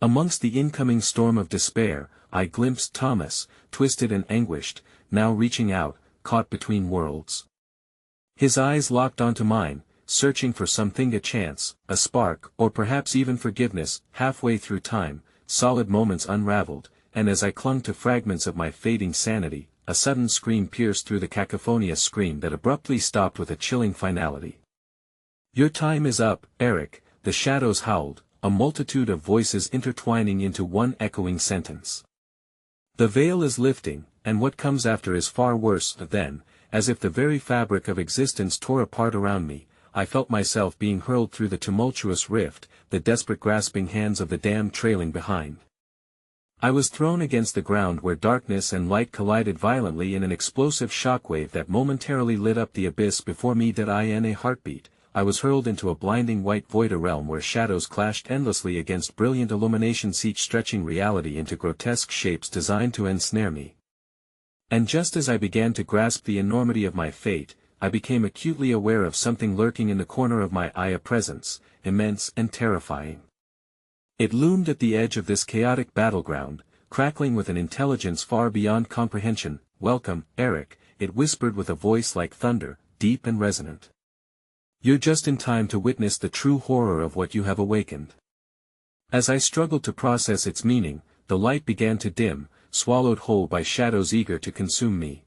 Amongst the incoming storm of despair, I glimpsed Thomas, twisted and anguished, now reaching out, caught between worlds. His eyes locked onto mine, searching for something, a chance, a spark, or perhaps even forgiveness. Halfway through time, solid moments unraveled, and as I clung to fragments of my fading sanity, a sudden scream pierced through the cacophony, a scream that abruptly stopped with a chilling finality. "Your time is up, Eric," the shadows howled, a multitude of voices intertwining into one echoing sentence. "The veil is lifting, and what comes after is far worse." Then, as if the very fabric of existence tore apart around me, I felt myself being hurled through the tumultuous rift, the desperate grasping hands of the damned trailing behind. I was thrown against the ground where darkness and light collided violently in an explosive shockwave that momentarily lit up the abyss before me. In a heartbeat, I was hurled into a blinding white void, a realm where shadows clashed endlessly against brilliant illuminations, each stretching reality into grotesque shapes designed to ensnare me. And just as I began to grasp the enormity of my fate, I became acutely aware of something lurking in the corner of my eye, a presence, immense and terrifying. It loomed at the edge of this chaotic battleground, crackling with an intelligence far beyond comprehension. "Welcome, Eric," it whispered with a voice like thunder, deep and resonant. "You're just in time to witness the true horror of what you have awakened." As I struggled to process its meaning, the light began to dim, swallowed whole by shadows eager to consume me.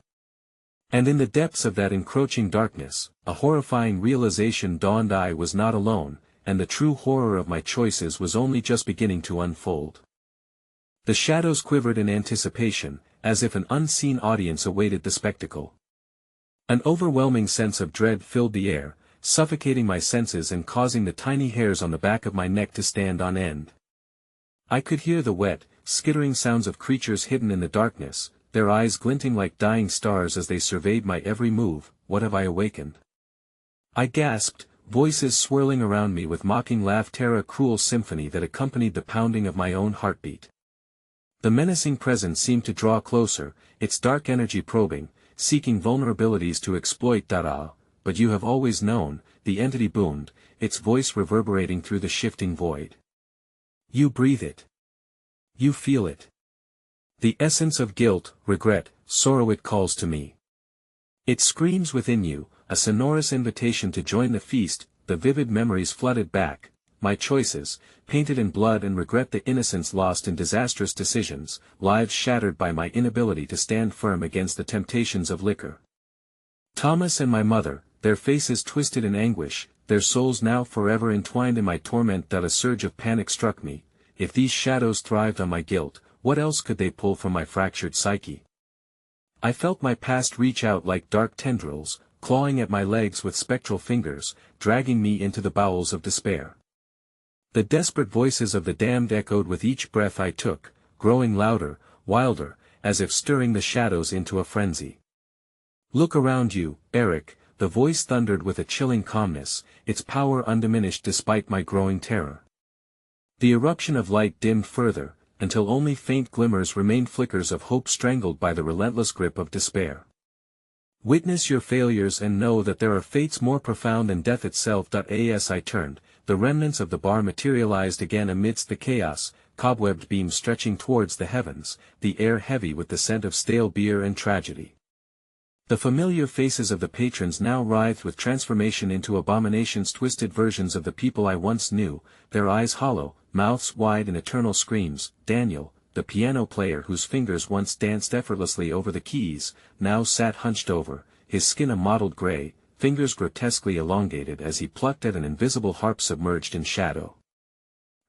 And in the depths of that encroaching darkness, a horrifying realization dawned: I was not alone, and the true horror of my choices was only just beginning to unfold. The shadows quivered in anticipation, as if an unseen audience awaited the spectacle. An overwhelming sense of dread filled the air, suffocating my senses and causing the tiny hairs on the back of my neck to stand on end. I could hear the wet, skittering sounds of creatures hidden in the darkness, their eyes glinting like dying stars as they surveyed my every move. What have I awakened? I gasped, voices swirling around me with mocking laughter, a cruel symphony that accompanied the pounding of my own heartbeat. The menacing presence seemed to draw closer, its dark energy probing, seeking vulnerabilities to exploit. But you have always known, the entity boomed, its voice reverberating through the shifting void. You breathe it. You feel it. The essence of guilt, regret, sorrow, it calls to me. It screams within you, a sonorous invitation to join the feast. The vivid memories flooded back, my choices, painted in blood and regret, the innocence lost in disastrous decisions, lives shattered by my inability to stand firm against the temptations of liquor. Thomas and my mother, their faces twisted in anguish, their souls now forever entwined in my torment. A surge of panic struck me. If these shadows thrived on my guilt, what else could they pull from my fractured psyche? I felt my past reach out like dark tendrils, clawing at my legs with spectral fingers, dragging me into the bowels of despair. The desperate voices of the damned echoed with each breath I took, growing louder, wilder, as if stirring the shadows into a frenzy. Look around you, Eric, the voice thundered with a chilling calmness, its power undiminished despite my growing terror. The eruption of light dimmed further, until only faint glimmers remained, flickers of hope strangled by the relentless grip of despair. Witness your failures and know that there are fates more profound than death itself. As I turned, the remnants of the bar materialized again amidst the chaos, cobwebbed beams stretching towards the heavens, the air heavy with the scent of stale beer and tragedy. The familiar faces of the patrons now writhed with transformation into abominations, twisted versions of the people I once knew, their eyes hollow, mouths wide in eternal screams. Daniel, the piano player whose fingers once danced effortlessly over the keys, now sat hunched over, his skin a mottled gray, fingers grotesquely elongated as he plucked at an invisible harp submerged in shadow.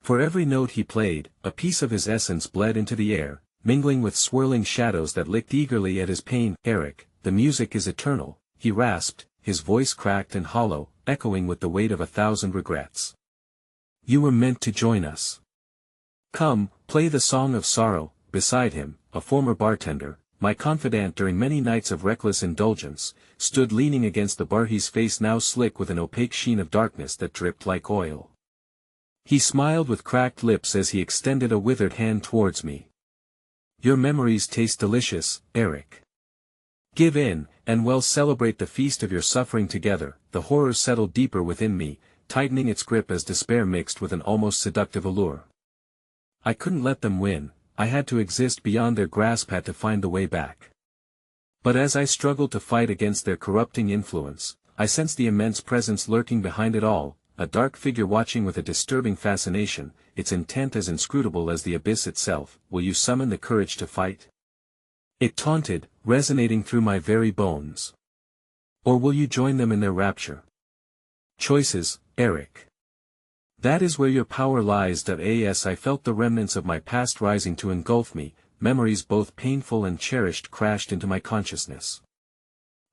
For every note he played, a piece of his essence bled into the air, mingling with swirling shadows that licked eagerly at his pain. Eric, the music is eternal, he rasped, his voice cracked and hollow, echoing with the weight of 1,000 regrets. You were meant to join us. Come, play the song of sorrow. Beside him, a former bartender, my confidant during many nights of reckless indulgence, stood leaning against the bar, his face now slick with an opaque sheen of darkness that dripped like oil. He smiled with cracked lips as he extended a withered hand towards me. Your memories taste delicious, Eric. Give in, and we'll celebrate the feast of your suffering together. The horror settled deeper within me, tightening its grip as despair mixed with an almost seductive allure. I couldn't let them win, I had to exist beyond their grasp, had to find the way back. But as I struggled to fight against their corrupting influence, I sensed the immense presence lurking behind it all, a dark figure watching with a disturbing fascination, its intent as inscrutable as the abyss itself. Will you summon the courage to fight? It taunted, resonating through my very bones. Or will you join them in their rapture? Choices, Eric. That is where your power lies. As I felt the remnants of my past rising to engulf me, memories both painful and cherished crashed into my consciousness.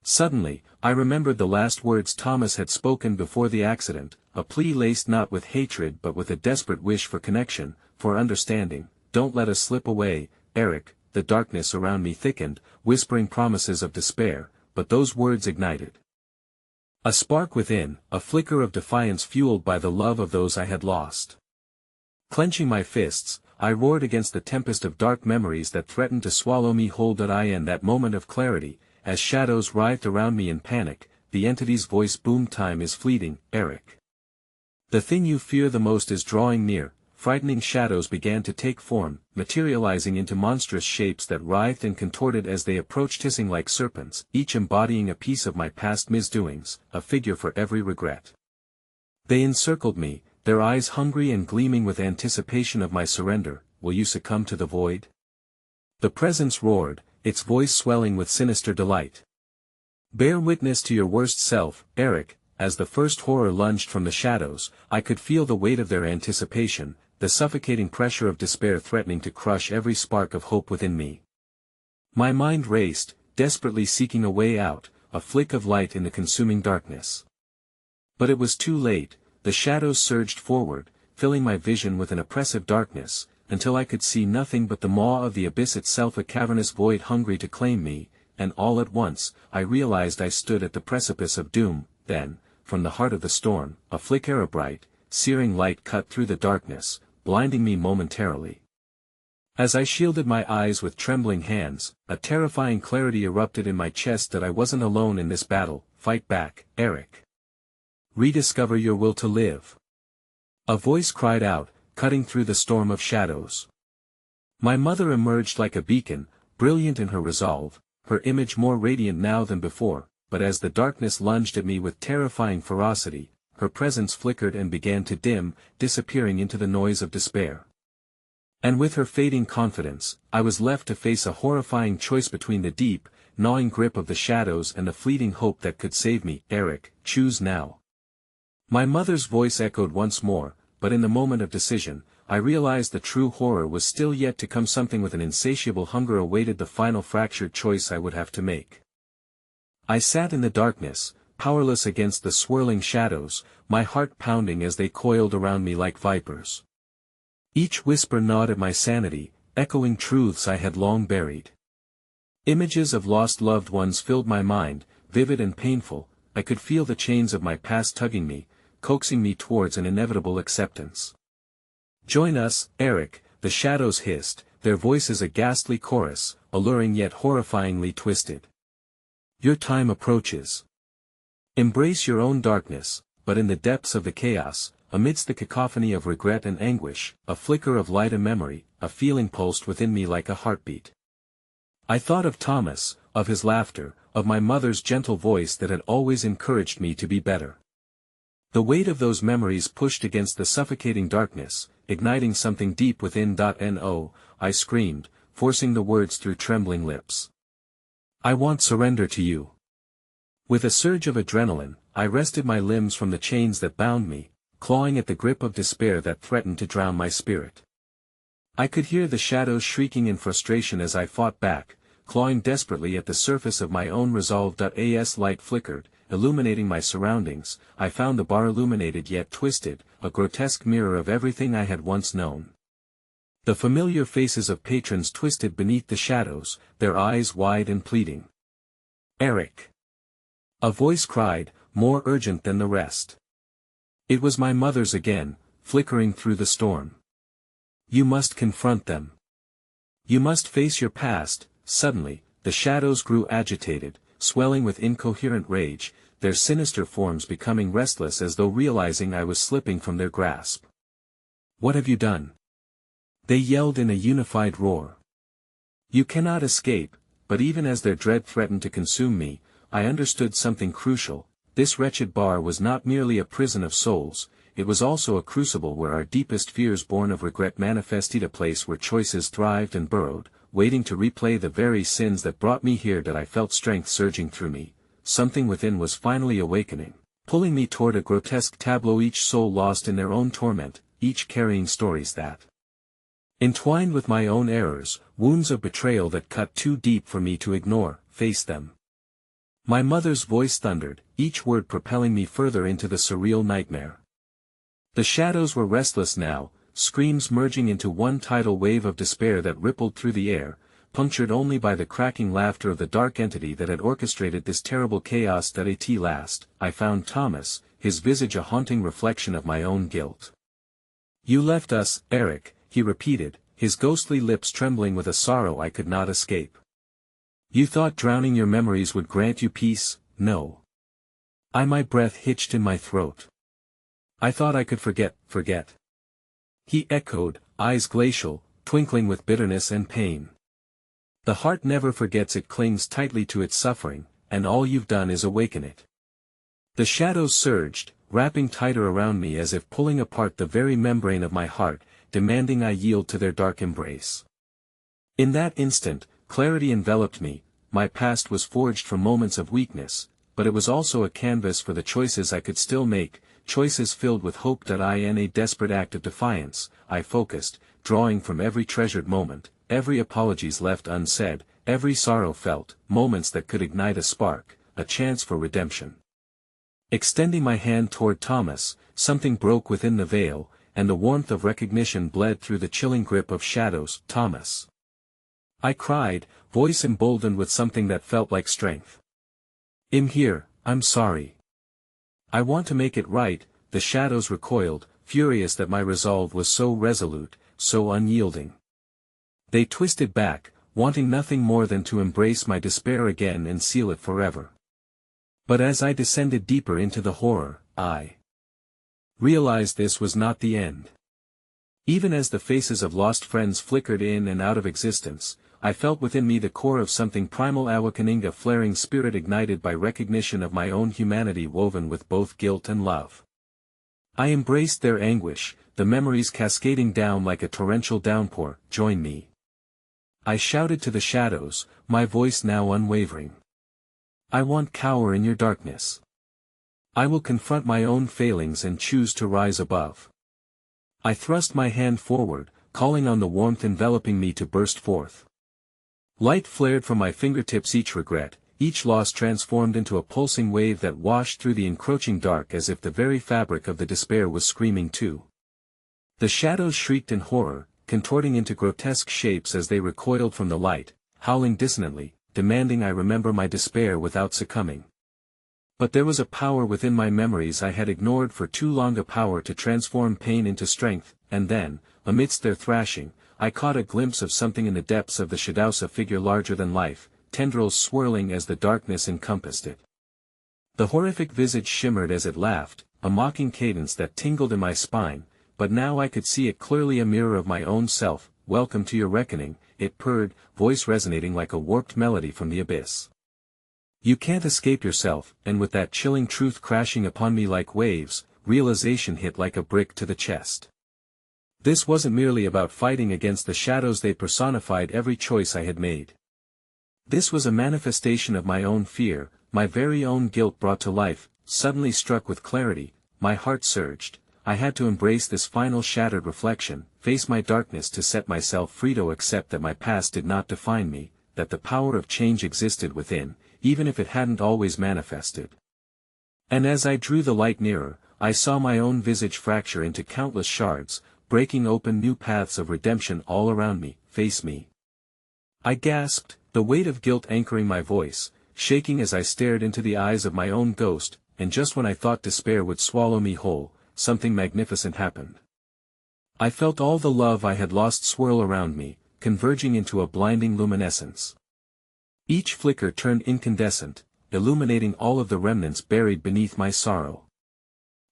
Suddenly, I remembered the last words Thomas had spoken before the accident, a plea laced not with hatred but with a desperate wish for connection, for understanding. Don't let us slip away, Eric. The darkness around me thickened, whispering promises of despair, but those words ignited a spark within, a flicker of defiance fueled by the love of those I had lost. Clenching my fists, I roared against the tempest of dark memories that threatened to swallow me whole. In that moment of clarity, as shadows writhed around me in panic, the entity's voice boomed. Time is fleeting, Eric. The thing you fear the most is drawing near. Frightening shadows began to take form, materializing into monstrous shapes that writhed and contorted as they approached, hissing like serpents, each embodying a piece of my past misdoings, a figure for every regret. They encircled me, their eyes hungry and gleaming with anticipation of my surrender. Will you succumb to the void? The presence roared, its voice swelling with sinister delight. Bear witness to your worst self, Eric. As the first horror lunged from the shadows, I could feel the weight of their anticipation, the suffocating pressure of despair threatening to crush every spark of hope within me. My mind raced, desperately seeking a way out, a flick of light in the consuming darkness. But it was too late. The shadows surged forward, filling my vision with an oppressive darkness, until I could see nothing but the maw of the abyss itself, a cavernous void hungry to claim me, and all at once, I realized I stood at the precipice of doom. Then, from the heart of the storm, a flicker of bright, searing light cut through the darkness, blinding me momentarily. As I shielded my eyes with trembling hands, a terrifying clarity erupted in my chest that I wasn't alone in this battle. Fight back, Eric. Rediscover your will to live. A voice cried out, cutting through the storm of shadows. My mother emerged like a beacon, brilliant in her resolve, her image more radiant now than before, but as the darkness lunged at me with terrifying ferocity, her presence flickered and began to dim, disappearing into the noise of despair. And with her fading confidence, I was left to face a horrifying choice between the deep, gnawing grip of the shadows and the fleeting hope that could save me. Eric, choose now. My mother's voice echoed once more, but in the moment of decision, I realized the true horror was still yet to come. Something with an insatiable hunger awaited the final fractured choice I would have to make. I sat in the darkness, powerless against the swirling shadows, my heart pounding as they coiled around me like vipers. Each whisper gnawed at my sanity, echoing truths I had long buried. Images of lost loved ones filled my mind, vivid and painful. I could feel the chains of my past tugging me, coaxing me towards an inevitable acceptance. Join us, Eric, the shadows hissed, their voices a ghastly chorus, alluring yet horrifyingly twisted. Your time approaches. Embrace your own darkness, but in the depths of the chaos, amidst the cacophony of regret and anguish, a flicker of light, a memory, a feeling pulsed within me like a heartbeat. I thought of Thomas, of his laughter, of my mother's gentle voice that had always encouraged me to be better. The weight of those memories pushed against the suffocating darkness, igniting something deep within. No, I screamed, forcing the words through trembling lips. I want surrender to you. With a surge of adrenaline, I wrested my limbs from the chains that bound me, clawing at the grip of despair that threatened to drown my spirit. I could hear the shadows shrieking in frustration as I fought back, clawing desperately at the surface of my own resolve. As light flickered, illuminating my surroundings, I found the bar illuminated yet twisted, a grotesque mirror of everything I had once known. The familiar faces of patrons twisted beneath the shadows, their eyes wide and pleading. Eric! A voice cried, more urgent than the rest. It was my mother's again, flickering through the storm. You must confront them. You must face your past. Suddenly, the shadows grew agitated, swelling with incoherent rage, their sinister forms becoming restless as though realizing I was slipping from their grasp. What have you done? They yelled in a unified roar. You cannot escape. But even as their dread threatened to consume me, I understood something crucial. This wretched bar was not merely a prison of souls, it was also a crucible where our deepest fears born of regret manifested, a place where choices thrived and burrowed, waiting to replay the very sins that brought me here. I felt strength surging through me. Something within was finally awakening, pulling me toward a grotesque tableau, each soul lost in their own torment, each carrying stories that entwined with my own errors, wounds of betrayal that cut too deep for me to ignore. Face them. My mother's voice thundered, each word propelling me further into the surreal nightmare. The shadows were restless now, screams merging into one tidal wave of despair that rippled through the air, punctured only by the cracking laughter of the dark entity that had orchestrated this terrible chaos. At last, I found Thomas, his visage a haunting reflection of my own guilt. You left us, Eric, he repeated, his ghostly lips trembling with a sorrow I could not escape. You thought drowning your memories would grant you peace. No. My breath hitched in my throat. I thought I could forget. He echoed, eyes glacial, twinkling with bitterness and pain. The heart never forgets, it clings tightly to its suffering, and all you've done is awaken it. The shadows surged, wrapping tighter around me as if pulling apart the very membrane of my heart, demanding I yield to their dark embrace. In that instant, clarity enveloped me. My past was forged from moments of weakness, but it was also a canvas for the choices I could still make, choices filled with hope. In a desperate act of defiance, I focused, drawing from every treasured moment, every apologies left unsaid, every sorrow felt, moments that could ignite a spark, a chance for redemption. Extending my hand toward Thomas, something broke within the veil, and the warmth of recognition bled through the chilling grip of shadows. "Thomas!" I cried, voice emboldened with something that felt like strength. "I'm here, I'm sorry. I want to make it right." The shadows recoiled, furious that my resolve was so resolute, so unyielding. They twisted back, wanting nothing more than to embrace my despair again and seal it forever. But as I descended deeper into the horror, I realized this was not the end. Even as the faces of lost friends flickered in and out of existence, I felt within me the core of something primal, awakening, a flaring spirit ignited by recognition of my own humanity woven with both guilt and love. I embraced their anguish, the memories cascading down like a torrential downpour. "Join me!" I shouted to the shadows, my voice now unwavering. "I won't cower in your darkness. I will confront my own failings and choose to rise above." I thrust my hand forward, calling on the warmth enveloping me to burst forth. Light flared from my fingertips, each regret, each loss transformed into a pulsing wave that washed through the encroaching dark as if the very fabric of the despair was screaming too. The shadows shrieked in horror, contorting into grotesque shapes as they recoiled from the light, howling dissonantly, demanding I remember my despair without succumbing. But there was a power within my memories I had ignored for too long, a power to transform pain into strength, and then, amidst their thrashing, I caught a glimpse of something in the depths of the shadows, a figure larger than life, tendrils swirling as the darkness encompassed it. The horrific visage shimmered as it laughed, a mocking cadence that tingled in my spine, but now I could see it clearly, a mirror of my own self. "Welcome to your reckoning," it purred, voice resonating like a warped melody from the abyss. "You can't escape yourself," and with that chilling truth crashing upon me like waves, realization hit like a brick to the chest. This wasn't merely about fighting against the shadows, they personified every choice I had made. This was a manifestation of my own fear, my very own guilt brought to life. Suddenly struck with clarity, my heart surged. I had to embrace this final shattered reflection, face my darkness to set myself free, to accept that my past did not define me, that the power of change existed within, even if it hadn't always manifested. And as I drew the light nearer, I saw my own visage fracture into countless shards, breaking open new paths of redemption all around me. "Face me!" I gasped, the weight of guilt anchoring my voice, shaking as I stared into the eyes of my own ghost, and just when I thought despair would swallow me whole, something magnificent happened. I felt all the love I had lost swirl around me, converging into a blinding luminescence. Each flicker turned incandescent, illuminating all of the remnants buried beneath my sorrow.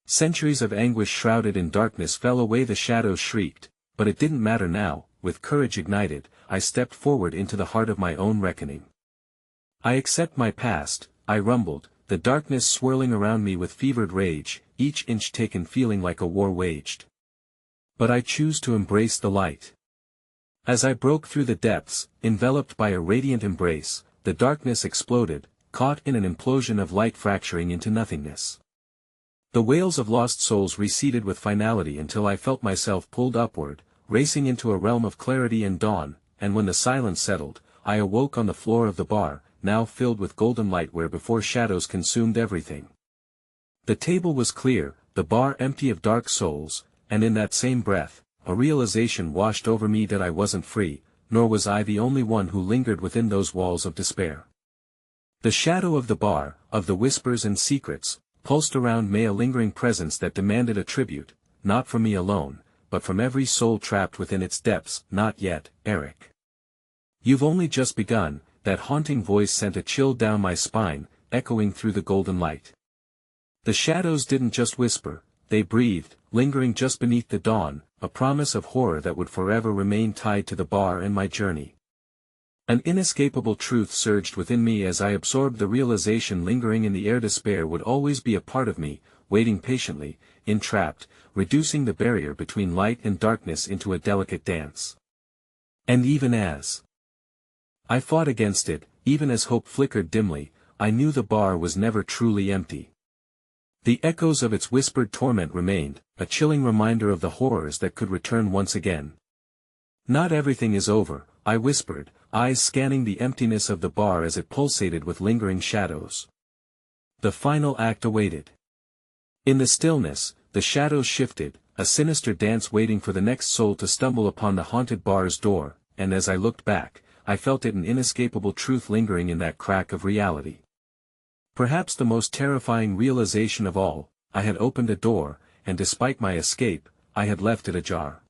Centuries of anguish shrouded in darkness fell away, the shadows shrieked, but it didn't matter now. With courage ignited, I stepped forward into the heart of my own reckoning. "I accept my past," I rumbled, the darkness swirling around me with fevered rage, each inch taken feeling like a war waged. "But I choose to embrace the light." As I broke through the depths, enveloped by a radiant embrace, the darkness exploded, caught in an implosion of light, fracturing into nothingness. The wails of lost souls receded with finality until I felt myself pulled upward, racing into a realm of clarity and dawn, and when the silence settled, I awoke on the floor of the bar, now filled with golden light where before shadows consumed everything. The table was clear, the bar empty of dark souls, and in that same breath, a realization washed over me that I wasn't free, nor was I the only one who lingered within those walls of despair. The shadow of the bar, of the whispers and secrets, pulsed around me, a lingering presence that demanded a tribute, not from me alone, but from every soul trapped within its depths. "Not yet, Eric. You've only just begun." That haunting voice sent a chill down my spine, echoing through the golden light. The shadows didn't just whisper, they breathed, lingering just beneath the dawn, a promise of horror that would forever remain tied to the bar and my journey. An inescapable truth surged within me as I absorbed the realization, lingering in the air, despair would always be a part of me, waiting patiently, entrapped, reducing the barrier between light and darkness into a delicate dance. And even as I fought against it, even as hope flickered dimly, I knew the bar was never truly empty. The echoes of its whispered torment remained, a chilling reminder of the horrors that could return once again. "Not everything is over," I whispered, eyes scanning the emptiness of the bar as it pulsated with lingering shadows. The final act awaited. In the stillness, the shadows shifted, a sinister dance waiting for the next soul to stumble upon the haunted bar's door, and as I looked back, I felt it an inescapable truth lingering in that crack of reality. Perhaps the most terrifying realization of all, I had opened a door, and despite my escape, I had left it ajar.